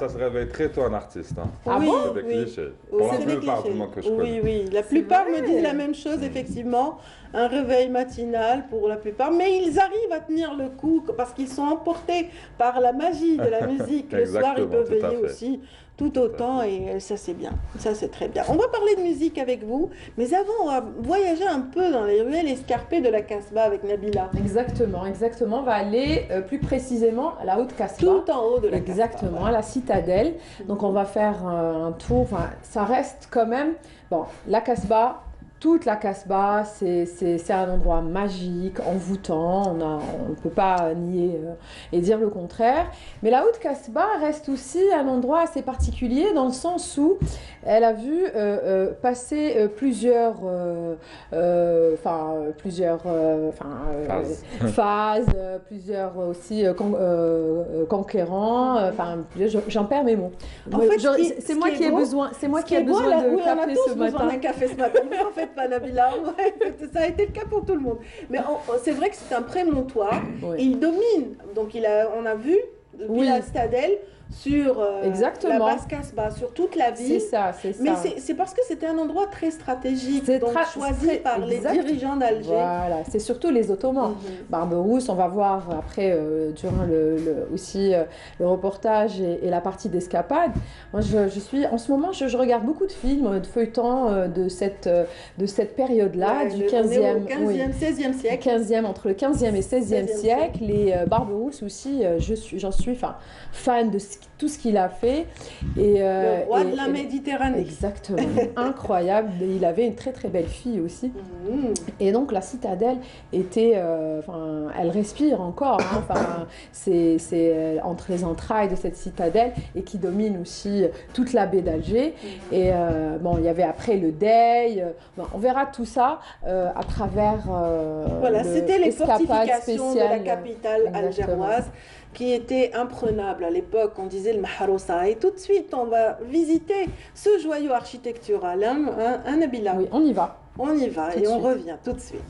Ça se réveille très tôt un artiste. Hein. Ah bon? C'est des clichés. Oui, Pour la c'est des plupart, clichés. du moins que je connais. Oui, oui. La plupart me disent la même chose, effectivement. Un réveil matinal pour la plupart. Mais ils arrivent à tenir le coup parce qu'ils sont emportés par la magie de la musique. Le soir, ils peuvent veiller aussi tout autant et ça c'est bien, ça c'est très bien. On va parler de musique avec vous, mais avant on va voyager un peu dans les ruelles escarpées de la Casbah avec Nabila. Exactement, exactement. On va aller plus précisément à la haute Casbah. Tout en haut de la Casbah. Exactement, à la citadelle. Donc on va faire un tour, enfin, ça reste quand même, bon, la Casbah, toute la Casbah, c'est un endroit magique, envoûtant, on ne peut pas nier et dire le contraire. Mais la Haute Casbah reste aussi un endroit assez particulier dans le sens où elle a vu passer plusieurs phases, plusieurs aussi conquérants, j'en perds mes mots. En fait, c'est moi qui ai besoin de café ce matin. Besoin d'un café ce matin. Mais en fait, pas Nabila, ça a été le cas pour tout le monde. Mais c'est vrai que c'est un prémontoire. Oui. Et il domine. Donc on a vu depuis la citadelle sur la basse Casbah, sur toute la ville. C'est ça, c'est ça. Mais c'est parce que c'était un endroit très stratégique, donc choisi par les dirigeants d'Alger. Voilà, c'est surtout les Ottomans. Barberousse, on va voir après durant aussi le reportage et la partie d'escapade. Moi, je suis en ce moment, je regarde beaucoup de films, de feuilletons de cette période-là, du 15e, 16e siècle. 15e, entre le 15e et 16e siècle. Les Barberousse aussi, j'en suis fan de ski. tout ce qu'il a fait. Et, le roi de la Méditerranée. Exactement, incroyable. Il avait une très très belle fille aussi. Et donc la citadelle était, elle respire encore. Hein, c'est entre les entrailles de cette citadelle et qui domine aussi toute la baie d'Alger. Et bon, il y avait après le Dey. Bon, on verra tout ça à travers. Voilà, c'était les fortifications de la spéciale, capitale algéroise qui étaient imprenables à l'époque. On disait le Maharoussa. Et tout de suite, on va visiter ce joyau architectural, un Nabila. Oui, on y va. On y va et on revient tout de suite.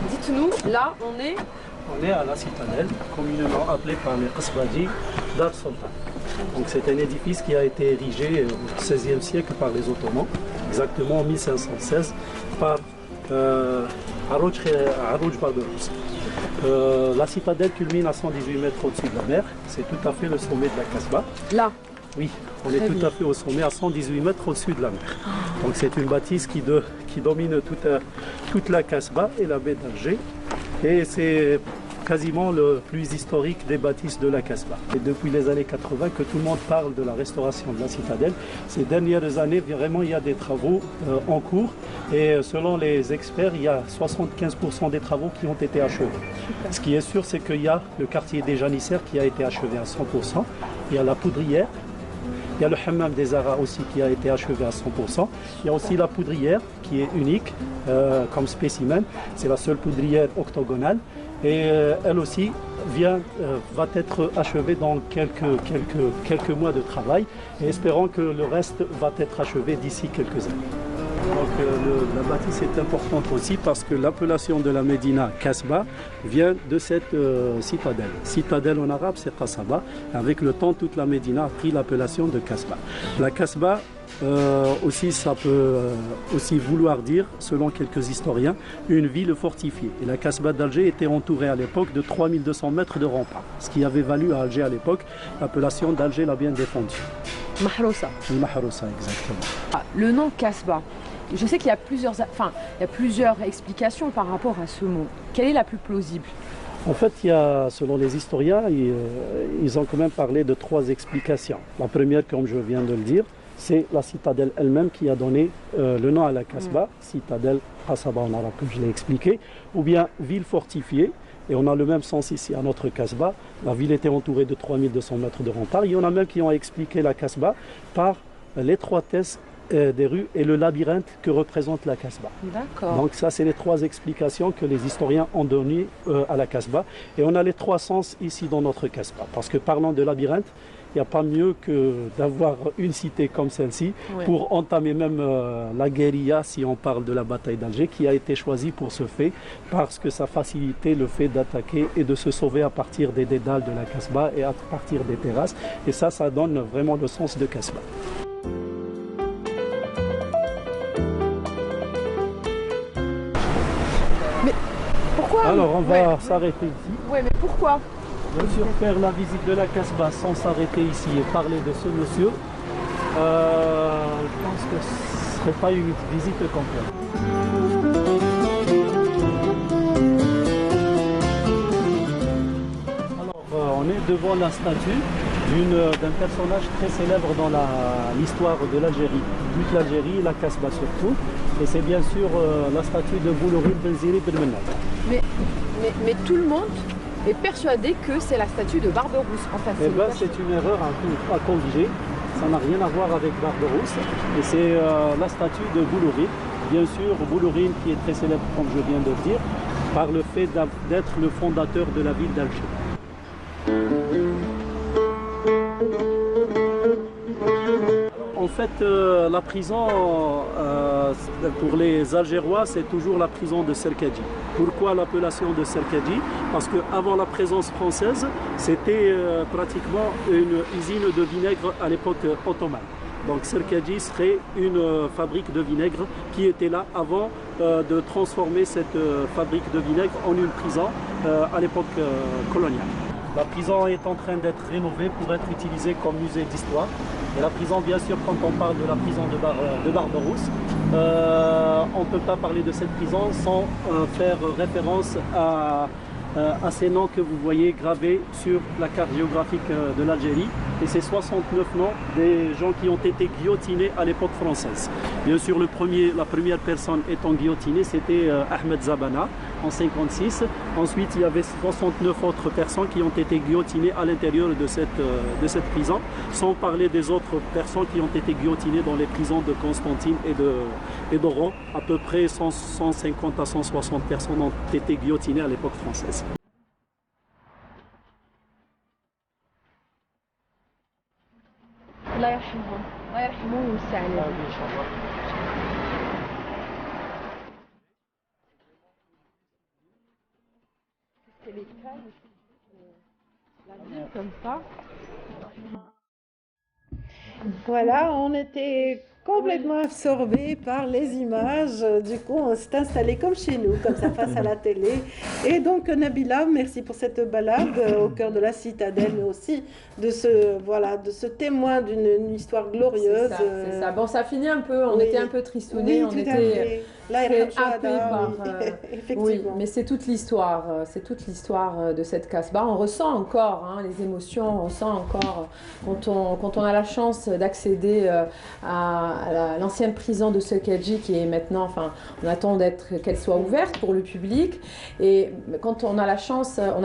Dites-nous, là, on est à la citadelle, communément appelée par les Qasbadi Dar Sultan. Donc c'est un édifice qui a été érigé au XVIe siècle par les Ottomans, exactement en 1516, par Harouj Barberousse. La citadelle culmine à 118 mètres au-dessus de la mer, c'est tout à fait le sommet de la Kasbah. Là? Oui, on est tout à fait au sommet, à 118 mètres au-dessus de la mer. Donc c'est une bâtisse qui domine toute la Kasbah et la baie d'Alger. Et c'est quasiment le plus historique des bâtisses de la Kasbah. Et depuis les années 80 que tout le monde parle de la restauration de la citadelle. Ces dernières années, vraiment, il y a des travaux en cours. Et selon les experts, il y a 75% des travaux qui ont été achevés. Ce qui est sûr, c'est qu'il y a le quartier des Janissaires qui a été achevé à 100%. Il y a la poudrière. Il y a le hammam des Aras aussi qui a été achevé à 100%. Il y a aussi la poudrière qui est unique comme spécimen. C'est la seule poudrière octogonale. Et elle aussi va être achevée dans quelques mois de travail. Et espérons que le reste va être achevé d'ici quelques années. Donc la bâtisse est importante aussi parce que l'appellation de la Médina Kasbah vient de cette citadelle. Citadelle en arabe c'est Qasaba. Avec le temps toute la Médina a pris l'appellation de Kasbah. La Kasbah aussi ça peut aussi vouloir dire, selon quelques historiens, une ville fortifiée. Et la Kasbah d'Alger était entourée à l'époque de 3200 mètres de remparts, ce qui avait valu à Alger à l'époque l'appellation d'Alger la bien défendue. Maharoussa. Le Maharoussa, exactement. Le nom Kasbah. Je sais qu'il y a plusieurs explications par rapport à ce mot. Quelle est la plus plausible? En fait, selon les historiens, ils ont quand même parlé de 3 explications. La première, comme je viens de le dire, c'est la citadelle elle-même qui a donné le nom à la Kasbah, citadelle Qasaba en arabe, comme je l'ai expliqué, ou bien ville fortifiée. Et on a le même sens ici à notre Kasbah. La ville était entourée de 3200 mètres de remparts. Il y en a même qui ont expliqué la Kasbah par l'étroitesse des rues et le labyrinthe que représente la Kasbah. D'accord. Donc ça, c'est les 3 explications que les historiens ont données à la Kasbah. Et on a les 3 sens ici dans notre Kasbah. Parce que parlant de labyrinthe, il n'y a pas mieux que d'avoir une cité comme celle-ci pour entamer même la guérilla, si on parle de la bataille d'Alger, qui a été choisie pour ce fait, parce que ça facilitait le fait d'attaquer et de se sauver à partir des dédales de la Kasbah et à partir des terrasses. Et ça donne vraiment le sens de Kasbah. Mais pourquoi? Alors on va s'arrêter ici. Oui, mais pourquoi? Bien sûr, faire la visite de la Kasbah sans s'arrêter ici et parler de ce monsieur, je pense que ce ne serait pas une visite complète. Alors, on est devant la statue d'un personnage très célèbre dans l'histoire de l'Algérie, toute l'Algérie, la Kasbah surtout, et c'est bien sûr la statue de Boulourid Ben Ziri Ben Mennad. Mais tout le monde est persuadé que c'est la statue de Barberousse. Enfin, c'est une erreur à corriger. Ça n'a rien à voir avec Barberousse. Et c'est la statue de Boulourid. Bien sûr, Boulourid qui est très célèbre, comme je viens de le dire, par le fait d'être le fondateur de la ville d'Alger. En fait, la prison pour les Algérois, c'est toujours la prison de Serkadji. Pourquoi l'appellation de Serkadji? Parce qu'avant la présence française, c'était pratiquement une usine de vinaigre à l'époque ottomane. Donc Serkadji serait une fabrique de vinaigre qui était là avant de transformer cette fabrique de vinaigre en une prison à l'époque coloniale. La prison est en train d'être rénovée pour être utilisée comme musée d'histoire. Et la prison, bien sûr, quand on parle de la prison de Barbarousse, on ne peut pas parler de cette prison sans faire référence à ces noms que vous voyez gravés sur la carte géographique de l'Algérie. Et c'est 69 noms des gens qui ont été guillotinés à l'époque française. Bien sûr, la première personne étant guillotinée, c'était Ahmed Zabana en 1956. Ensuite, il y avait 69 autres personnes qui ont été guillotinées à l'intérieur de cette prison, sans parler des autres personnes qui ont été guillotinées dans les prisons de Constantine et d'Oran. À peu près 150 à 160 personnes ont été guillotinées à l'époque française. الله يرحمهم الله يرحمهم ويوسع عليهم ان شاء الله. comme ça. Voilà, on était complètement absorbés par les images. Du coup, on s'est installé comme chez nous, comme ça face à la télé. Et donc, Nabila, merci pour cette balade au cœur de la citadelle, mais aussi de ce témoin d'une histoire glorieuse. C'est ça. Bon, ça finit un peu. On était un peu tristounés. Oui, on était très happés par. Effectivement. Oui, mais c'est toute l'histoire. C'est toute l'histoire de cette Casbah. On ressent encore les émotions. On sent encore quand on a la chance d'accéder à l'ancienne prison de Serkadji qui est maintenant, enfin, on attend qu'elle soit ouverte pour le public. Et quand on a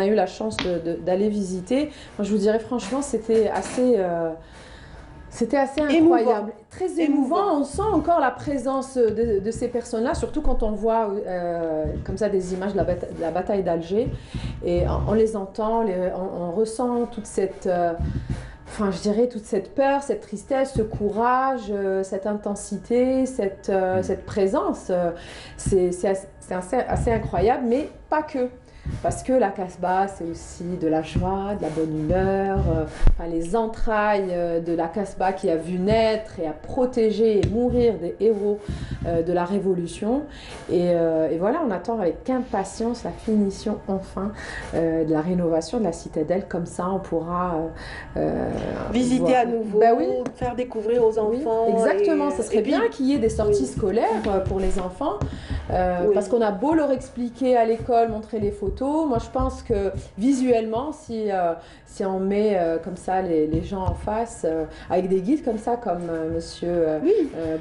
eu la chance d'aller visiter, moi je vous dirais franchement, c'était assez incroyable, très émouvant. On sent encore la présence de ces personnes-là, surtout quand on voit comme ça des images de la bataille d'Alger. Et on les entend, on ressent toute cette... Enfin, je dirais toute cette peur, cette tristesse, ce courage, cette intensité, cette présence. C'est assez incroyable, mais pas que. Parce que la Casbah, c'est aussi de la joie, de la bonne humeur, les entrailles de la Casbah qui a vu naître et a protégé et mourir des héros de la Révolution. Et voilà, on attend avec impatience la finition enfin de la rénovation de la citadelle. Comme ça, on pourra visiter à nouveau, faire découvrir aux enfants. Oui, exactement, ça serait bien qu'il y ait des sorties scolaires pour les enfants. Parce qu'on a beau leur expliquer à l'école, montrer les photos, moi je pense que visuellement, si on met comme ça les gens en face, avec des guides comme ça, comme monsieur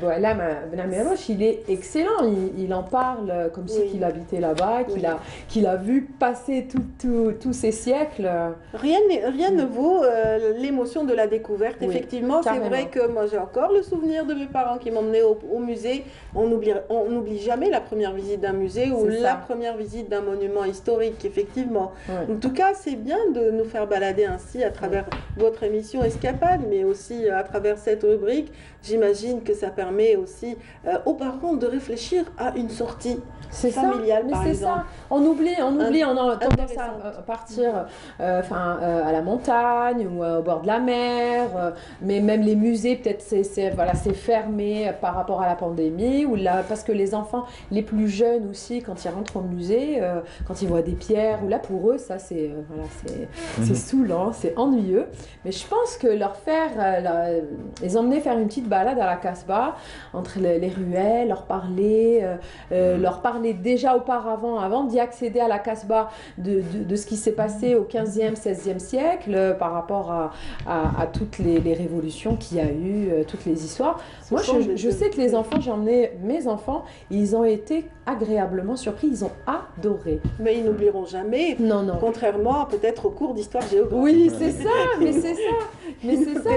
Boualem Ben Amirouche, il est excellent, il en parle comme si qu'il habitait là-bas, qu'il a vu passer tous ces siècles. Rien ne vaut l'émotion de la découverte, effectivement. C'est vrai que moi j'ai encore le souvenir de mes parents qui m'emmenaient au musée. On n'oublie jamais la première visite d'un musée ou la première visite d'un monument historique, effectivement. En tout cas, c'est bien de nous faire balader ainsi à travers votre émission Escapade, mais aussi à travers cette rubrique. J'imagine que ça permet aussi aux parents de réfléchir à une sortie familiale, par exemple. On oublie, on a tendance à partir à la montagne ou au bord de la mer, mais même les musées, peut-être c'est fermé par rapport à la pandémie, ou parce que les enfants les plus jeunes aussi, quand ils rentrent au musée, quand ils voient des pierres, ou là pour eux, ça c'est saoulant, c'est ennuyeux. Mais je pense que les emmener faire une petite balade à la Casbah, entre les ruelles, leur parler déjà auparavant, avant d'y accéder à la Casbah, de ce qui s'est passé au 15e, 16e siècle, par rapport à toutes les révolutions qu'il y a eu, toutes les histoires. Moi, je sais que les enfants, j'ai emmené mes enfants, ils ont été été agréablement surpris, ils ont adoré. Mais ils n'oublieront jamais, contrairement peut-être au cours d'histoire-géographie. Oui, c'est ça, mais c'est ça. Mais c'est ça,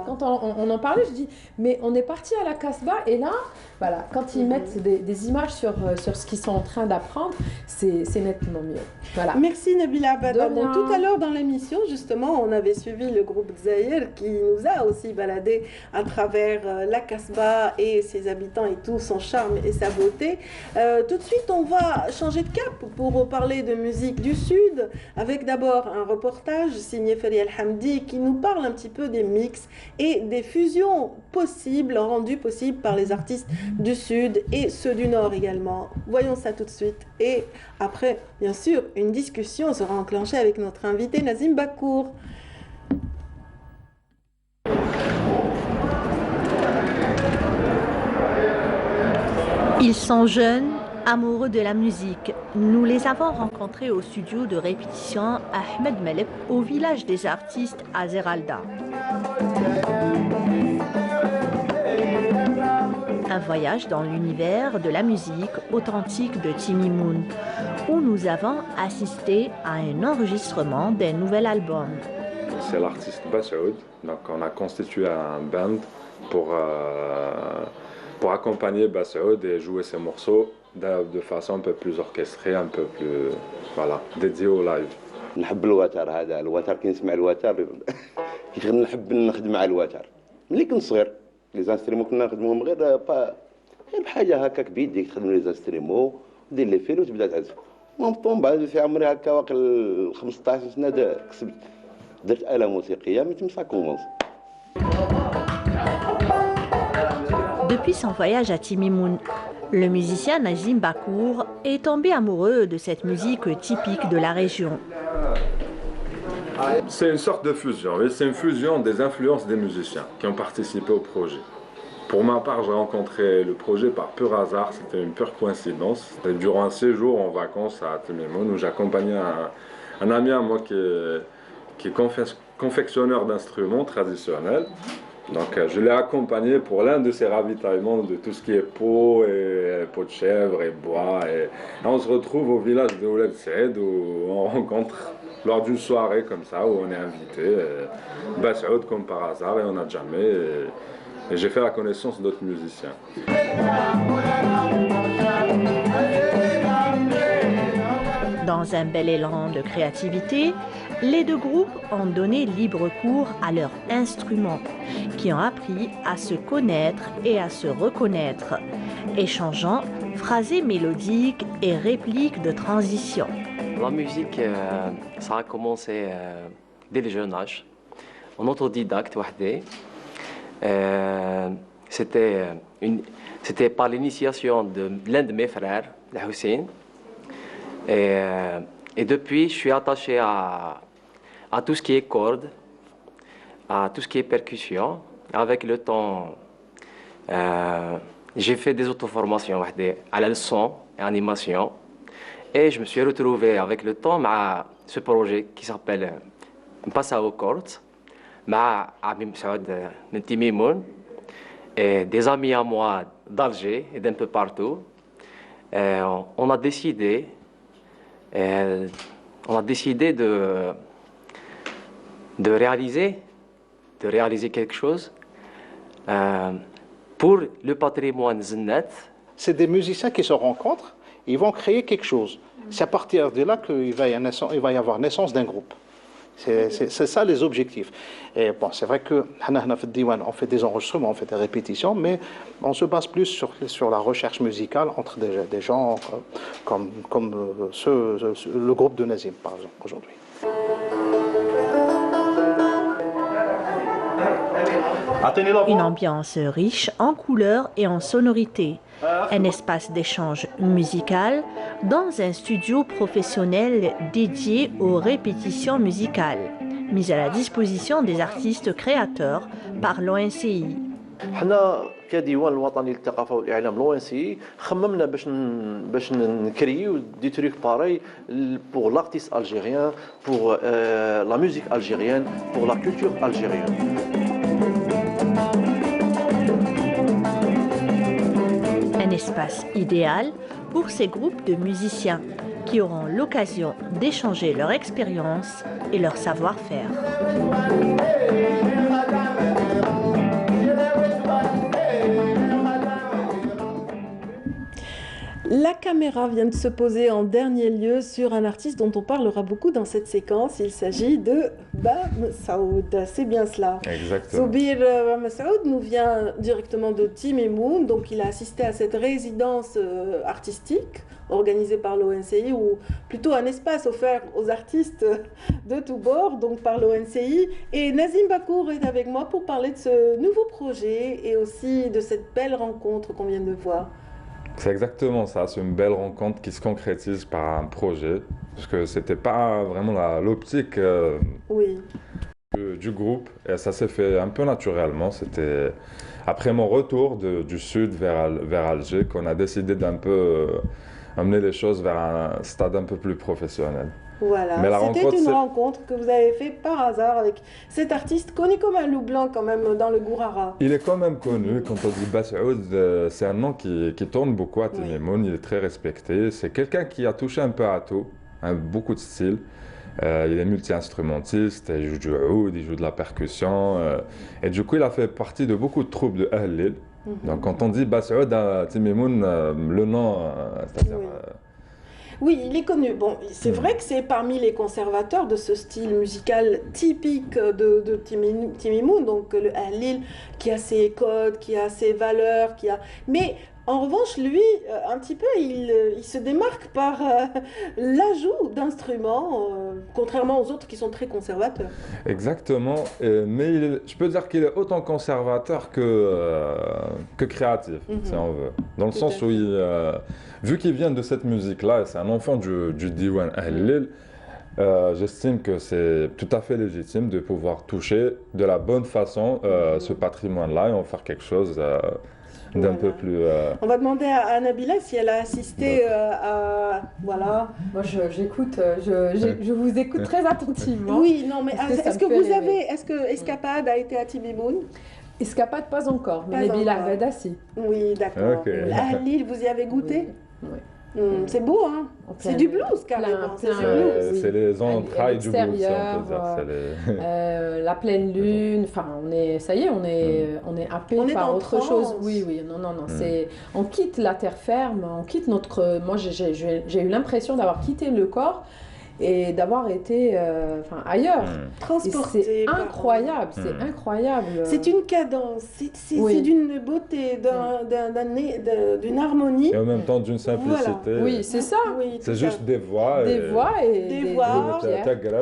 quand on en parlait, je dis, mais on est parti à la Casbah et là, voilà, quand ils mettent des images sur ce qu'ils sont en train d'apprendre, c'est nettement mieux. Voilà. Merci Nabila Abada. Bon, tout à l'heure dans l'émission, justement, on avait suivi le groupe Zahir qui nous a aussi baladé à travers la Casbah et ses habitants et tout, son charme et sa beauté. Tout de suite, on va changer de cap pour parler de musique du Sud, avec d'abord un reportage signé Fari El-Hamdi qui nous parle un petit peu des mix et des fusions possibles, rendues possibles par les artistes du Sud et ceux du Nord également. Voyons ça tout de suite. Et après, bien sûr, une discussion sera enclenchée avec notre invité Nazim Bakour. Ils sont jeunes, amoureux de la musique. Nous les avons rencontrés au studio de répétition Ahmed Melek au village des artistes à Zeralda. Un voyage dans l'univers de la musique authentique de Timimoun, où nous avons assisté à un enregistrement d'un nouvel album. C'est l'artiste Bassoud, donc on a constitué un band pour accompagner Bassoud et jouer ses morceaux de façon un peu plus orchestrée, un peu plus dédiée au live. نحب الوتر هذا الوتر كي نسمع الوتر نحب نخدم مع الوتر ملي كنت صغير لي زانستريمو كنا نخدموهم غير بحاجه هكاك بيديك تخدم لي زانستريمو ودير لي فيل وتبدا تعزف من بعد في عمري هكا واقع 15 سنه كسبت درت آلة موسيقيه مي تمسا كومونس. Depuis son voyage à Timimoun, le musicien Nazim Bakour est tombé amoureux de cette musique typique de la région. C'est une sorte de fusion, c'est une fusion des influences des musiciens qui ont participé au projet. Pour ma part, j'ai rencontré le projet par pur hasard, c'était une pure coïncidence. C'était durant un séjour en vacances à Timimoun où j'accompagnais un ami à moi qui est confectionneur d'instruments traditionnels. Donc je l'ai accompagné pour l'un de ses ravitaillements de tout ce qui est peau et peau de chèvre et bois. Et on se retrouve au village de Ouled Saïd où on rencontre lors d'une soirée comme ça où on est invité Bassoud comme par hasard et on a jamais et j'ai fait la connaissance d'autres musiciens. Dans un bel élan de créativité, les deux groupes ont donné libre cours à leurs instruments, qui ont appris à se connaître et à se reconnaître, échangeant phrasés mélodiques et répliques de transition. La musique, ça a commencé dès le jeune âge, en autodidacte. C'était par l'initiation de l'un de mes frères, Hussein. Et depuis, je suis attaché à tout ce qui est cordes, à tout ce qui est percussion. Avec le temps, j'ai fait des auto-formations à la leçon et animation. Et je me suis retrouvé avec le temps à ce projet qui s'appelle Mpassa Records, avec Abim Saoud de Timimoun et des amis à moi d'Alger et d'un peu partout. On a décidé de réaliser quelque chose pour le patrimoine Zennet. C'est des musiciens qui se rencontrent, ils vont créer quelque chose. C'est à partir de là qu'il va y avoir naissance d'un groupe. C'est ça les objectifs. Et bon, c'est vrai que on fait des enregistrements, on fait des répétitions, mais on se base plus sur la recherche musicale entre des gens comme le groupe de Nazim, par exemple, aujourd'hui. Une ambiance riche en couleurs et en sonorités. Un espace d'échange musical dans un studio professionnel dédié aux répétitions musicales, mis à la disposition des artistes créateurs par l'ONCI. حنا كديوان الوطني للثقافه والاعلام l'ONCI خممنا باش نكريو دي تروك باري pour l'artiste algérien, pour la musique algérienne, pour la culture algérienne. Un espace idéal pour ces groupes de musiciens qui auront l'occasion d'échanger leur expérience et leur savoir-faire. La caméra vient de se poser en dernier lieu sur un artiste dont on parlera beaucoup dans cette séquence. Il s'agit de Messaoud. C'est bien cela. Exactement. Soubir Messaoud nous vient directement de Timimoun. Donc il a assisté à cette résidence artistique organisée par l'ONCI, ou plutôt un espace offert aux artistes de tous bords, donc par l'ONCI. Et Nazim Bakour est avec moi pour parler de ce nouveau projet et aussi de cette belle rencontre qu'on vient de voir. C'est exactement ça, c'est une belle rencontre qui se concrétise par un projet, parce que c'était pas vraiment l'optique du groupe, et ça s'est fait un peu naturellement. C'était après mon retour du sud vers Alger qu'on a décidé d'un peu amener les choses vers un stade un peu plus professionnel. Voilà, c'était une rencontre que vous avez fait par hasard avec cet artiste connu comme un loup blanc quand même dans le Gourara. Il est quand même connu, quand on dit Bassoud, c'est un nom qui tourne beaucoup à Timimoun, il est très respecté. C'est quelqu'un qui a touché un peu à tout, beaucoup de styles. Il est multi-instrumentiste, il joue du oud, il joue de la percussion. Et du coup, il a fait partie de beaucoup de troupes de Ahlil. Donc quand on dit Bassoud à Timimoun, le nom, c'est-à-dire... Oui, il est connu. Bon, c'est vrai que c'est parmi les conservateurs de ce style musical typique de Timimoun, donc le Ahlil, qui a ses codes, qui a ses valeurs, Mais en revanche, lui, un petit peu, il se démarque par l'ajout d'instruments, contrairement aux autres qui sont très conservateurs. Exactement, mais je peux dire qu'il est autant conservateur que créatif, si on veut. Dans le sens où, vu qu'il vient de cette musique-là, c'est un enfant du Diwan Ahlil, j'estime que c'est tout à fait légitime de pouvoir toucher de la bonne façon ce patrimoine-là et en faire quelque chose d'un peu plus... On va demander à Nabila si elle a assisté à... Voilà. Moi, j'écoute, je vous écoute très attentivement. Oui, non, mais est-ce que Escapade a été à Timimoun? Escapade, pas encore, mais Nabila Abada, si. Oui, d'accord. À Lille, vous y avez goûté? Oui. C'est beau, hein? C'est du blues, carrément. C'est les entrailles du blues, on peut dire. La pleine lune, enfin, ça y est, on est happé par autre chose. Oui, non. On quitte la terre ferme, on quitte notre... Moi, j'ai eu l'impression d'avoir quitté le corps et d'avoir été ailleurs. Transporté. C'est incroyable, c'est incroyable. C'est une cadence, c'est d'une beauté, d'une harmonie. Et en même temps d'une simplicité. Voilà. Oui, c'est ça. Oui, c'est juste des voix. Des voix et des voix.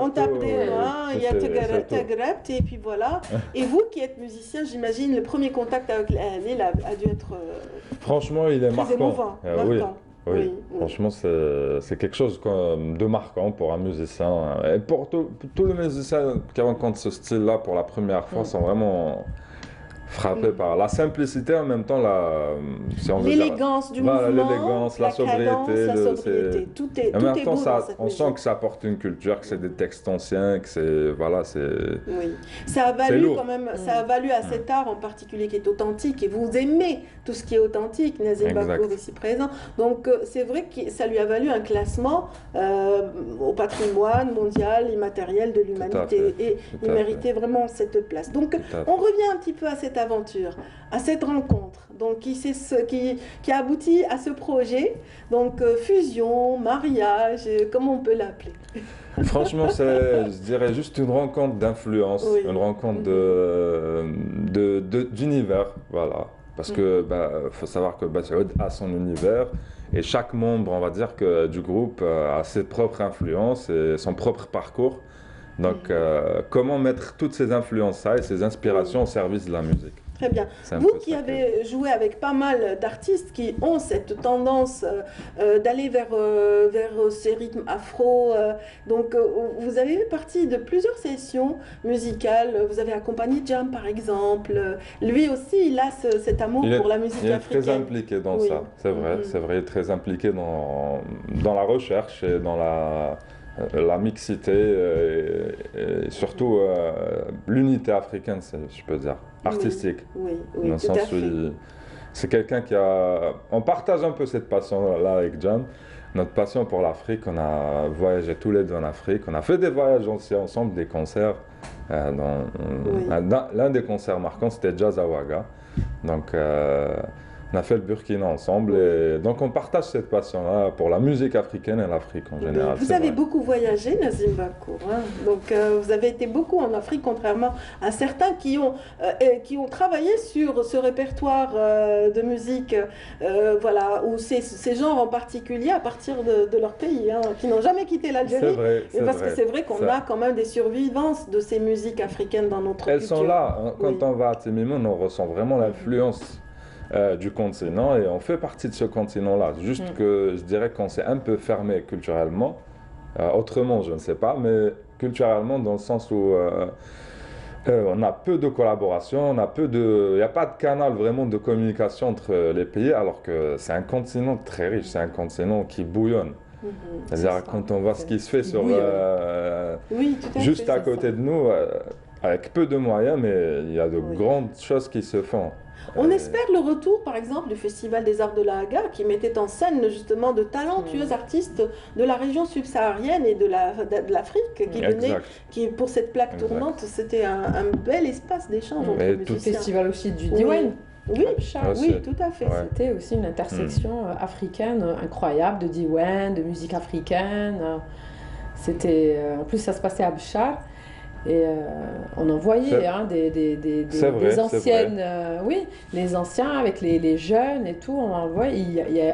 On tape des mains, il y a Tagrabt, et puis voilà. Et vous qui êtes musicien, j'imagine, le premier contact avec l'Ahlil a dû être franchement, il est très émouvant. Oui, franchement, c'est quelque chose de marquant pour un musicien. Et pour tous les musiciens qui rencontrent ce style-là pour la première fois sont vraiment frappés par la simplicité, en même temps l'élégance du mouvement, l'élégance, la sobriété. Tout est en même temps, beau dans cette on sent que ça apporte une culture, que c'est des textes anciens, que c'est... Oui, ça a valu quand même, ça a valu à cet art en particulier qui est authentique, et vous aimez tout ce qui est authentique, Nazim Bakour ici présent. Donc c'est vrai que ça lui a valu un classement au patrimoine mondial immatériel de l'humanité, et il méritait vraiment cette place. Donc on revient un petit peu à cette aventure, à cette rencontre, donc qui a abouti à ce projet, donc fusion, mariage, comment on peut l'appeler? Franchement, c'est, je dirais, juste une rencontre d'influence, une rencontre d'univers, voilà. Parce que faut savoir que Bassoud a son univers et chaque membre, on va dire, du groupe a ses propres influences et son propre parcours. Donc, comment mettre toutes ces influences-là et ces inspirations au service de la musique? Très bien. Vous qui avez joué avec pas mal d'artistes qui ont cette tendance d'aller vers ces rythmes afro, donc vous avez fait partie de plusieurs sessions musicales. Vous avez accompagné Jam par exemple. Lui aussi, il a cet amour pour la musique africaine. Il est très impliqué dans ça, c'est vrai. C'est vrai, très impliqué dans la recherche et dans la mixité et surtout l'unité africaine, je peux dire, artistique. Oui, dans le sens où c'est quelqu'un qui a... On partage un peu cette passion-là avec Jam. Notre passion pour l'Afrique, on a voyagé tous les deux en Afrique. On a fait des voyages aussi ensemble, des concerts. L'un des concerts marquants, c'était Jazz à Ouaga. Donc, on a fait le Burkina ensemble. Et donc, on partage cette passion-là pour la musique africaine et l'Afrique en général. Vous avez beaucoup voyagé, Nazim Bakour. Hein? Donc, vous avez été beaucoup en Afrique, contrairement à certains qui ont travaillé sur ce répertoire de musique, voilà, ou ces genres en particulier à partir de leur pays, hein, qui n'ont jamais quitté l'Algérie. Parce que c'est vrai qu'on a quand même des survivances de ces musiques africaines dans notre culture. Elles sont là. Hein. Quand on va à Timimoun, on ressent vraiment l'influence du continent et on fait partie de ce continent-là. Juste que je dirais qu'on s'est un peu fermé culturellement, autrement je ne sais pas, mais culturellement dans le sens où on a peu de collaboration, il n'y a pas de canal vraiment de communication entre les pays, alors que c'est un continent très riche, c'est un continent qui bouillonne. C'est-à-dire quand on voit ce qui se fait sur, juste à côté de nous, avec peu de moyens, mais il y a de grandes choses qui se font. On espère le retour, par exemple, du Festival des Arts de la Haga, qui mettait en scène justement de talentueux artistes de la région subsaharienne et de l'Afrique qui venaient, pour cette plaque tournante, c'était un bel espace d'échange entre musiciens. Le festival aussi du Diwan. Oui, oui, tout à fait. C'était aussi une intersection africaine incroyable, de Diwan, de musique africaine. C'était, en plus, ça se passait à Bchar. Et on en voyait des anciennes, les anciens avec les jeunes et tout, on en voit.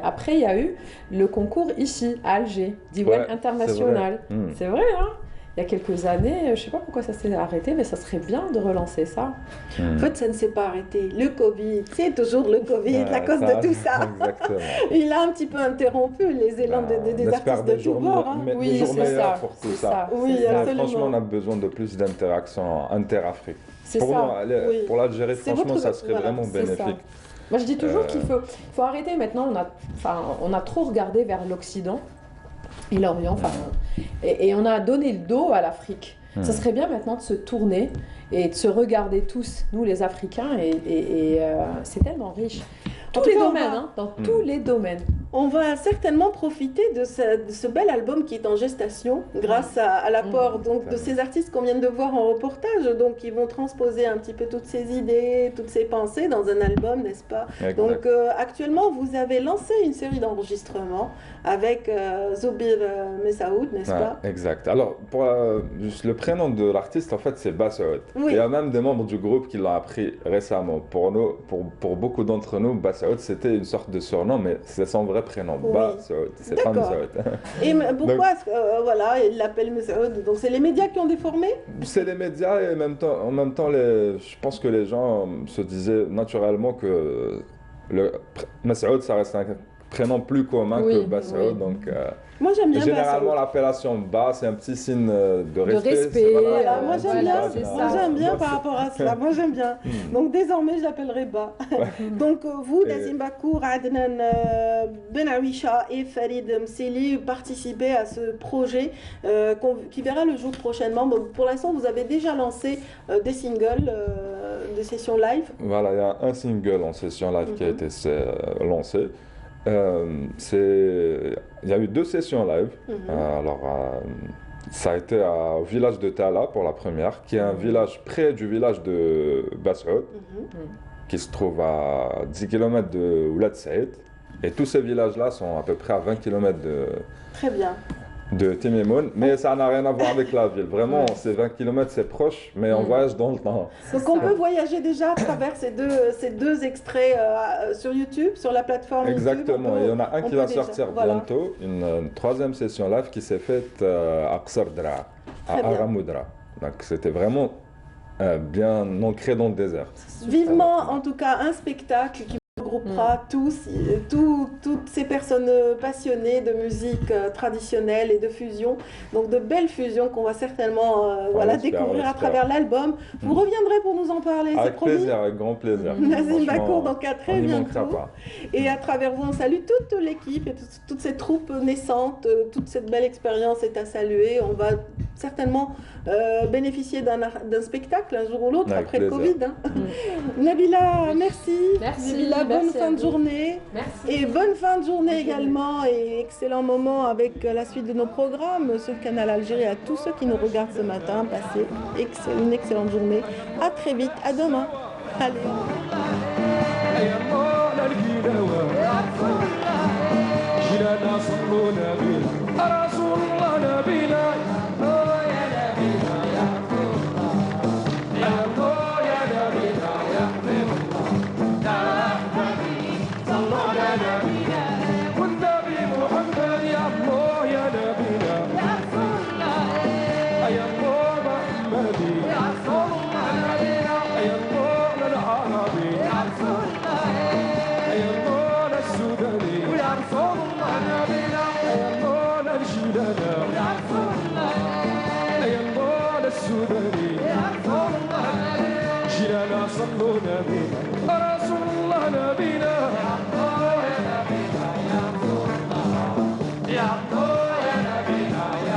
Après, il y a eu le concours ici, à Alger, Diwan International. C'est vrai, hein? Il y a quelques années, je ne sais pas pourquoi ça s'est arrêté, mais ça serait bien de relancer ça. En fait, ça ne s'est pas arrêté. Le Covid, c'est toujours le Covid, à cause de tout ça. Il a un petit peu interrompu les élans des artistes de tous bords. Hein. Oui, c'est ça. Pour tout ça. Oui, absolument. Franchement, on a besoin de plus d'interaction inter-Afrique. Pour l'Algérie, franchement, ça serait vraiment bénéfique. Moi, je dis toujours qu'il faut arrêter. Maintenant, on a trop regardé vers l'Occident et l'Orient, et on a donné le dos à l'Afrique. Ça serait bien maintenant de se tourner et de se regarder tous, nous les Africains, et c'est tellement riche. Tous les domaines, dans tous les domaines. On va certainement profiter de ce bel album qui est en gestation grâce à l'apport de ces artistes qu'on vient de voir en reportage. Donc, ils vont transposer un petit peu toutes ces idées, toutes ces pensées dans un album, n'est-ce pas? Donc, actuellement, vous avez lancé une série d'enregistrements avec Zobir Messaoud, n'est-ce pas? Exact. Alors, pour juste le prénom de l'artiste, en fait, c'est Bassaoud. Il y a même des membres du groupe qui l'ont appris récemment. Pour beaucoup d'entre nous, Bassaoud, c'était une sorte de surnom, mais c'est son vrai prénom. Bassaoud, c'est pas Messaoud. Et pourquoi il l'appelle Messaoud? Donc, c'est les médias qui ont déformé? C'est les médias et en même temps, je pense que les gens se disaient naturellement que Messaoud, ça reste un prénom plus commun que Bassaoud. Donc, moi j'aime bien généralement l'appellation Bas, c'est un petit signe de respect. Voilà, moi j'aime bien par rapport à cela. Moi j'aime bien. Donc désormais je l'appellerai Bas. Donc vous, Nazim Bakour, Adnan Benawisha et Farid Mseli participez à ce projet qui verra le jour prochainement. Bon, pour l'instant vous avez déjà lancé des singles, des sessions live. Voilà, il y a un single en session live qui a été lancé. Il y a eu 2 sessions live. Ça a été au village de Tala pour la première, qui est un village près du village de Bassaoud, qui se trouve à 10 km de Oulad Saïd. Et tous ces villages-là sont à peu près à 20 km de Timimoun, mais ça n'a rien à voir avec la ville. Vraiment, ces 20 km, c'est proche, mais on voyage dans le temps. Donc on peut voyager déjà à travers ces deux extraits sur YouTube, sur la plateforme Exactement, YouTube. Il y en a un qui va sortir bientôt, une 3e session live qui s'est faite à Qsar Dra, à Aramoudra. Donc c'était vraiment bien ancré dans le désert. Vivement, en tout cas, un spectacle qui regroupera toutes ces personnes passionnées de musique traditionnelle et de fusion. Donc de belles fusions qu'on va certainement découvrir à travers l'album. Vous reviendrez pour nous en parler, c'est promis. Plaisir, avec grand plaisir. Nazim Bakour, donc à très bientôt. Et à travers vous, on salue toute l'équipe et toute cette troupe naissante. Toute cette belle expérience est à saluer. On va certainement bénéficier d'un spectacle un jour ou l'autre Avec après le plaisir. Covid. Nabila, merci. Merci. Nabila, bonne Merci à fin de vous. journée. Merci. Et bonne fin de journée également et excellent moment avec la suite de nos programmes sur le canal Algérie. À tous ceux qui nous regardent ce matin, passez une excellente journée. À très vite, à demain. Allez. جينا صلوا نبينا رسول الله نبينا يا نبينا يا رسول الله يا الله يا نبينا يا حبيب الله يا حبيبي صلوا على نبينا والنبي محمد يا الله يا نبينا يا رسول الله يا الله محمدي يا رسول الله نبينا يا الله العربي يا رسول الله يا الله السوداني يا رسول الله نبينا يا الله الجيلاني يا رسول الله يا الله السوداني يا رسول الله جيلانا صلوا نبينا رسول الله نبينا يا الله يا نبينا يا رسول الله يا